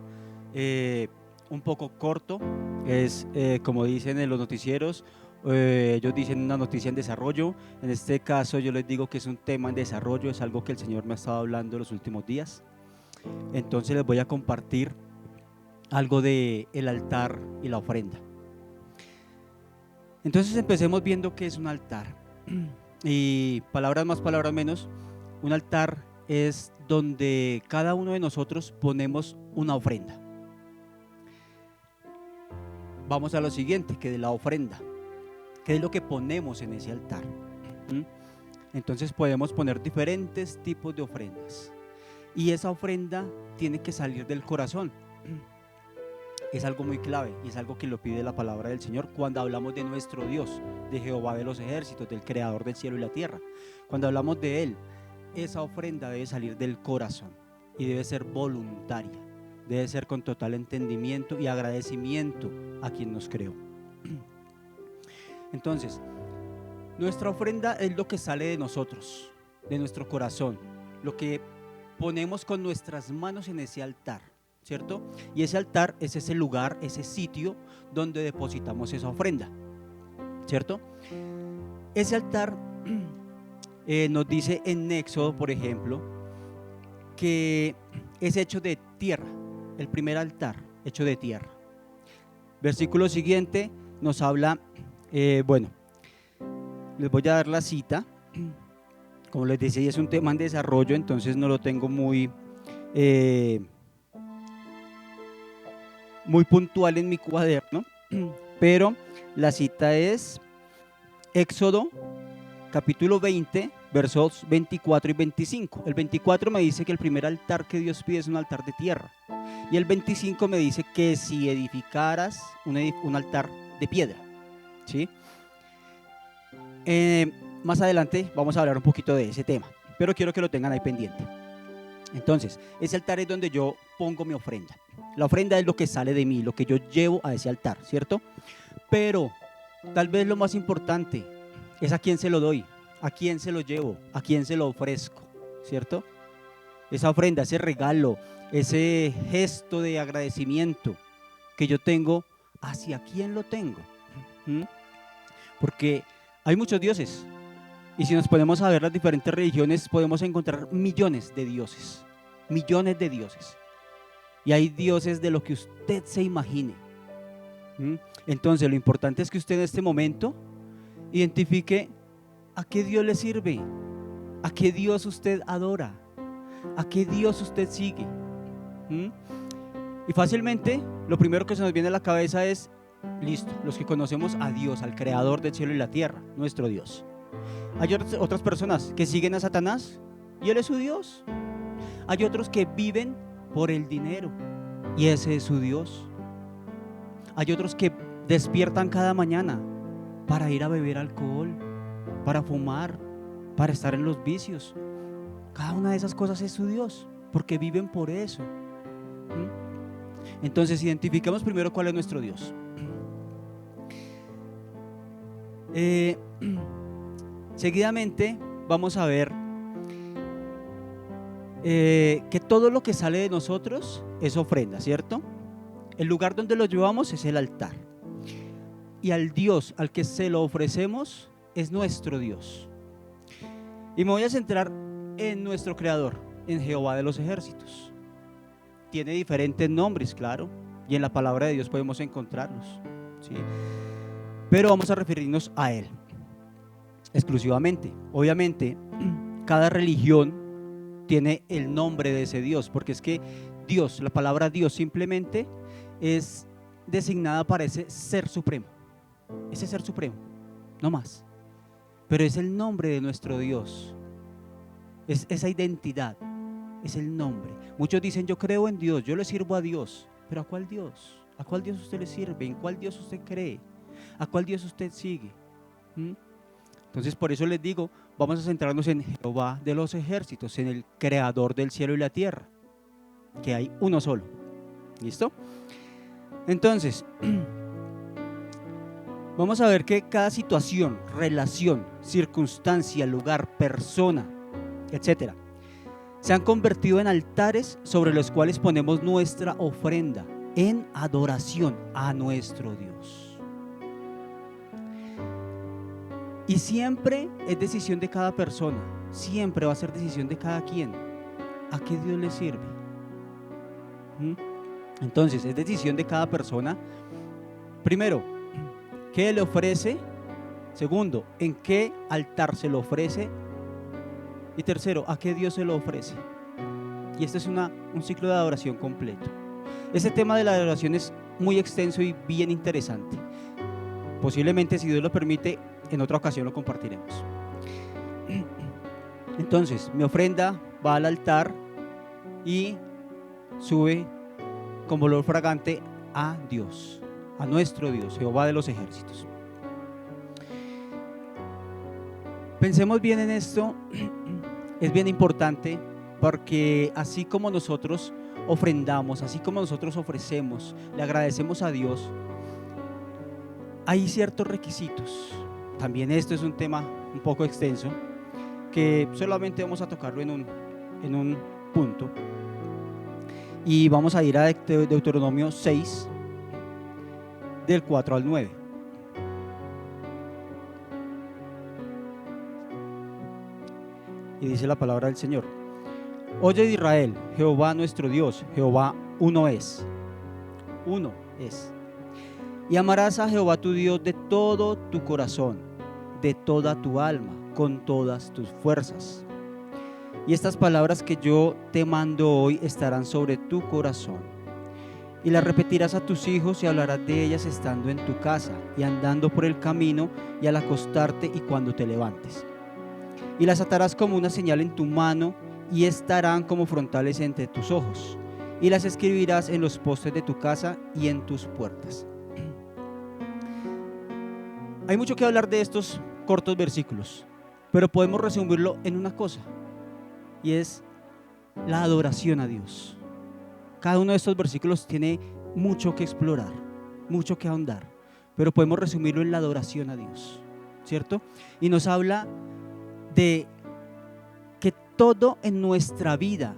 Speaker 4: un poco corto. Es como dicen en los noticieros, ellos dicen una noticia en desarrollo. En este caso yo les digo que es un tema en desarrollo, es algo que el Señor me ha estado hablando los últimos días. Entonces les voy a compartir algo de el altar y la ofrenda. Entonces empecemos viendo qué es un altar. Y palabras más, palabras menos, un altar es donde cada uno de nosotros ponemos una ofrenda. Vamos a lo siguiente, que de la ofrenda, ¿qué es lo que ponemos en ese altar? Entonces podemos poner diferentes tipos de ofrendas, y esa ofrenda tiene que salir del corazón. Es algo muy clave y es algo que lo pide la palabra del Señor cuando hablamos de nuestro Dios, de Jehová de los ejércitos, del creador del cielo y la tierra. Cuando hablamos de Él, esa ofrenda debe salir del corazón y debe ser voluntaria, debe ser con total entendimiento y agradecimiento a quien nos creó. Entonces, nuestra ofrenda es lo que sale de nosotros, de nuestro corazón, lo que ponemos con nuestras manos en ese altar, ¿cierto? Y ese altar es ese lugar, ese sitio donde depositamos esa ofrenda, ¿cierto? Ese altar nos dice en Éxodo, por ejemplo, que es hecho de tierra, el primer altar hecho de tierra. Versículo siguiente nos habla, bueno, les voy a dar la cita. Como les decía, es un tema en desarrollo, entonces no lo tengo muy puntual en mi cuaderno, pero la cita es Éxodo capítulo 20, versos 24 y 25. El 24 me dice que el primer altar que Dios pide es un altar de tierra, y el 25 me dice que si edificaras un altar de piedra, ¿sí? Más adelante vamos a hablar un poquito de ese tema, pero quiero que lo tengan ahí pendiente. Entonces, ese altar es donde yo pongo mi ofrenda. La ofrenda es lo que sale de mí, lo que yo llevo a ese altar, ¿cierto? Pero tal vez lo más importante es a quién se lo doy, a quién se lo llevo, a quién se lo ofrezco, ¿cierto? Esa ofrenda, ese regalo, ese gesto de agradecimiento que yo tengo, ¿hacia quién lo tengo? Porque hay muchos dioses, y si nos ponemos a ver las diferentes religiones, podemos encontrar millones de dioses, y hay dioses de lo que usted se imagine. Entonces lo importante es que usted en este momento identifique a qué Dios le sirve, a qué Dios usted adora, a qué Dios usted sigue. Y fácilmente lo primero que se nos viene a la cabeza es, listo, los que conocemos a Dios, al creador del cielo y la tierra, nuestro Dios. Hay otras personas que siguen a Satanás y él es su Dios. Hay otros que viven por el dinero y ese es su Dios. Hay otros que despiertan cada mañana para ir a beber alcohol, para fumar, para estar en los vicios. Cada una de esas cosas es su Dios, porque viven por eso. Entonces identifiquemos primero cuál es nuestro Dios. Seguidamente vamos a ver que todo lo que sale de nosotros es ofrenda, ¿cierto? El lugar donde lo llevamos es el altar, y al Dios al que se lo ofrecemos es nuestro Dios. Y me voy a centrar en nuestro creador, en Jehová de los ejércitos. Tiene diferentes nombres, claro, y en la palabra de Dios podemos encontrarlos, ¿sí? Pero vamos a referirnos a Él exclusivamente. Obviamente, cada religión tiene el nombre de ese Dios, porque es que Dios, la palabra Dios simplemente es designada para ese ser supremo, no más. Pero es el nombre de nuestro Dios, es esa identidad, es el nombre. Muchos dicen, yo creo en Dios, yo le sirvo a Dios. Pero ¿a cuál Dios? ¿A cuál Dios usted le sirve? ¿En cuál Dios usted cree? ¿A cuál Dios usted sigue? Entonces por eso les digo, vamos a centrarnos en Jehová de los ejércitos, en el creador del cielo y la tierra. que hay uno solo. ¿Listo? Entonces, vamos a ver que cada situación, relación, circunstancia, lugar, persona, etcétera, se han convertido en altares sobre los cuales ponemos nuestra ofrenda en adoración a nuestro Dios. Y siempre es decisión de cada persona, siempre va a ser decisión de cada quien. ¿A qué Dios le sirve? Entonces, es decisión de cada persona. Primero, ¿qué le ofrece? Segundo, ¿en qué altar se lo ofrece? Y tercero, ¿a qué Dios se lo ofrece? Y este es un ciclo de adoración completo. Este tema de la adoración es muy extenso y bien interesante. Posiblemente, si Dios lo permite, en otra ocasión lo compartiremos. Entonces, mi ofrenda va al altar y sube como olor fragante a Dios, a nuestro Dios, Jehová de los ejércitos. Pensemos bien en esto, es bien importante, porque así como nosotros ofrendamos, así como nosotros ofrecemos, le agradecemos a Dios, hay ciertos requisitos. También esto es un tema un poco extenso, que solamente vamos a tocarlo en un punto. Y vamos a ir a Deuteronomio 6, del 4 al 9. Y dice la palabra del Señor: Oye Israel, Jehová nuestro Dios, Jehová uno es. Uno es. Y amarás a Jehová tu Dios de todo tu corazón, de toda tu alma, con todas tus fuerzas. Y estas palabras que yo te mando hoy estarán sobre tu corazón. Y las repetirás a tus hijos y hablarás de ellas estando en tu casa y andando por el camino y al acostarte y cuando te levantes. Y las atarás como una señal en tu mano y estarán como frontales entre tus ojos. Y las escribirás en los postes de tu casa y en tus puertas. Hay mucho que hablar de estos cortos versículos, pero podemos resumirlo en una cosa, y es la adoración a Dios. Cada uno de estos versículos tiene mucho que explorar, mucho que ahondar, pero podemos resumirlo en la adoración a Dios, ¿cierto? Y nos habla de que todo en nuestra vida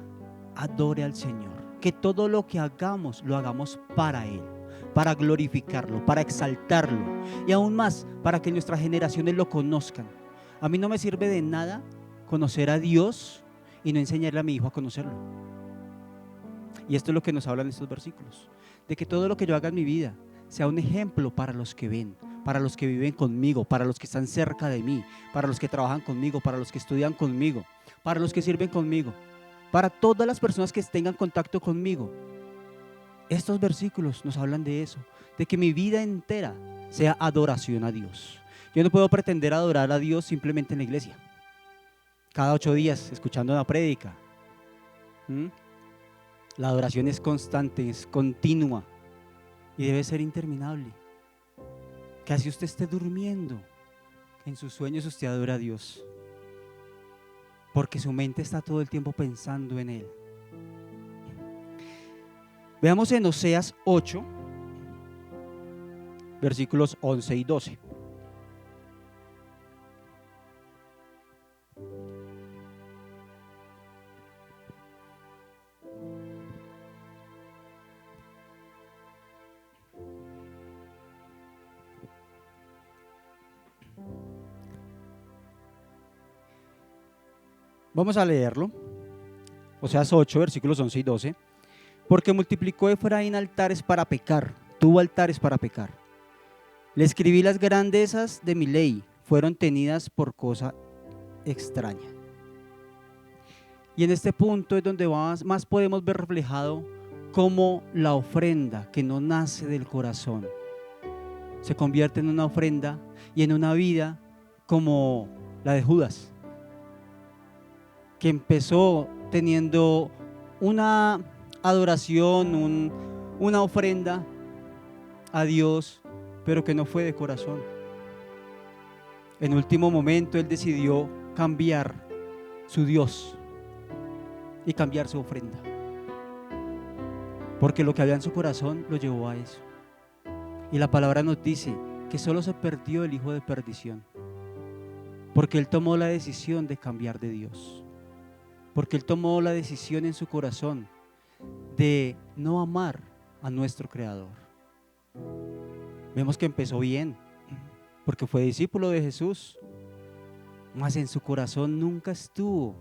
Speaker 4: adore al Señor, que todo lo que hagamos lo hagamos para Él, para glorificarlo, para exaltarlo, y aún más para que nuestras generaciones lo conozcan. A mí no me sirve de nada conocer a Dios y no enseñarle a mi hijo a conocerlo. Y esto es lo que nos hablan estos versículos, de que todo lo que yo haga en mi vida sea un ejemplo para los que ven, para los que viven conmigo, para los que están cerca de mí, para los que trabajan conmigo, para los que estudian conmigo, para los que sirven conmigo, para todas las personas que tengan contacto conmigo. Estos versículos nos hablan de eso, de que mi vida entera sea adoración a Dios. Yo no puedo pretender adorar a Dios simplemente en la iglesia, cada 8 días escuchando una prédica. La adoración es constante, es continua y debe ser interminable. Que así usted esté durmiendo, en sus sueños usted adora a Dios, porque su mente está todo el tiempo pensando en Él. Veamos en Oseas 8, versículos 11 y 12. Vamos a leerlo. Oseas 8, versículos 11 y 12. Porque multiplicó Efraín altares para pecar, tuvo altares para pecar. Le escribí las grandezas de mi ley, fueron tenidas por cosa extraña. Y en este punto es donde más podemos ver reflejado cómo la ofrenda que no nace del corazón se convierte en una ofrenda y en una vida como la de Judas, que empezó teniendo una adoración, una ofrenda a Dios, pero que no fue de corazón. En último momento él decidió cambiar su Dios y cambiar su ofrenda. porque lo que había en su corazón lo llevó a eso. Y la palabra nos dice que solo se perdió el hijo de perdición, porque él tomó la decisión de cambiar de Dios, porque él tomó la decisión en su corazón de no amar a nuestro Creador. Vemos que empezó bien, porque fue discípulo de Jesús, mas en su corazón nunca estuvo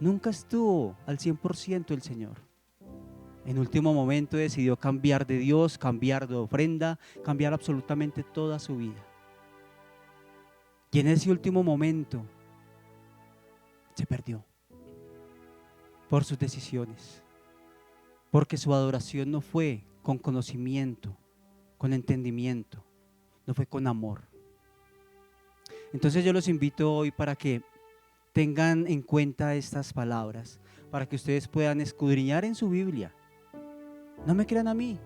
Speaker 4: al 100% el Señor. En último momento decidió cambiar de Dios, cambiar de ofrenda, cambiar absolutamente toda su vida. Y en ese último momento se perdió por sus decisiones, porque su adoración no fue con conocimiento, con entendimiento, no fue con amor. Entonces yo los invito hoy para que tengan en cuenta estas palabras, para que ustedes puedan escudriñar en su Biblia. No me crean a mí,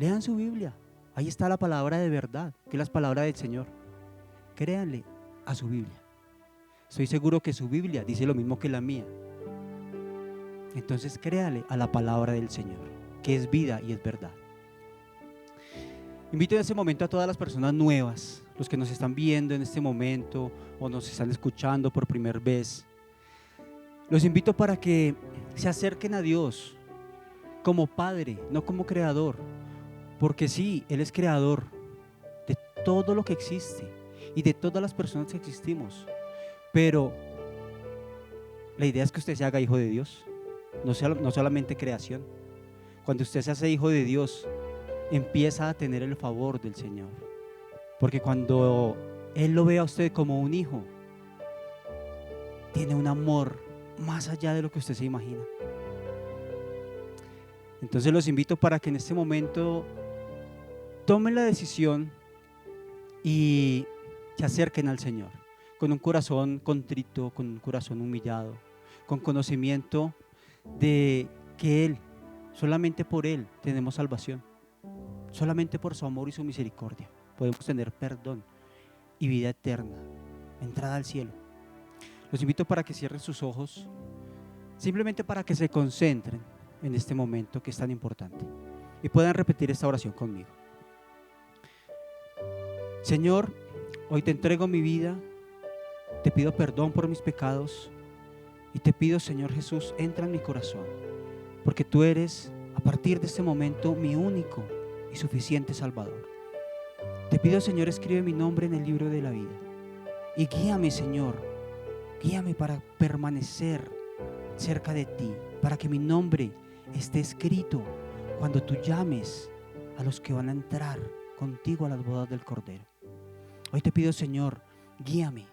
Speaker 4: lean su Biblia. Ahí está la palabra de verdad, que es la palabra del Señor. Créanle a su Biblia. Estoy seguro que su Biblia dice lo mismo que la mía. Entonces créale a la palabra del Señor, que es vida y es verdad. Invito en este momento a todas las personas nuevas, los que nos están viendo en este momento o nos están escuchando por primera vez. Los invito para que se acerquen a Dios como Padre, no como Creador, porque sí, Él es Creador de todo lo que existe y de todas las personas que existimos, pero la idea es que usted se haga hijo de Dios, no solamente creación. Cuando usted se hace hijo de Dios, empieza a tener el favor del Señor, porque cuando Él lo ve a usted como un hijo, tiene un amor más allá de lo que usted se imagina. Entonces los invito para que en este momento tomen la decisión y se acerquen al Señor con un corazón contrito, con un corazón humillado, con conocimiento de que Él, solamente por Él tenemos salvación, solamente por su amor y su misericordia podemos tener perdón y vida eterna, entrada al cielo. Los invito para que cierren sus ojos, simplemente para que se concentren en este momento que es tan importante y puedan repetir esta oración conmigo. Señor, hoy te entrego mi vida, te pido perdón por mis pecados y te pido, Señor Jesús, entra en mi corazón, porque tú eres a partir de este momento mi único y suficiente Salvador. Te pido, Señor, escribe mi nombre en el libro de la vida y guíame, Señor, guíame para permanecer cerca de ti, para que mi nombre esté escrito cuando tú llames a los que van a entrar contigo a las bodas del Cordero. Hoy te pido, Señor, guíame,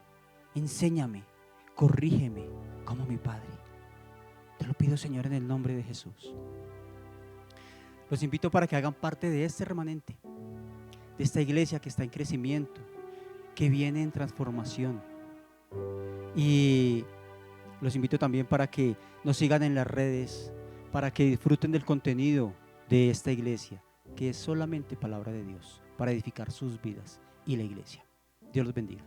Speaker 4: enséñame, corrígeme como mi Padre. Te lo pido, Señor, en el nombre de Jesús. Los invito para que hagan parte de este remanente, de esta iglesia que está en crecimiento, que viene en transformación. Y los invito también para que nos sigan en las redes, para que disfruten del contenido de esta iglesia, que es solamente palabra de Dios, para edificar sus vidas y la iglesia. Dios los bendiga.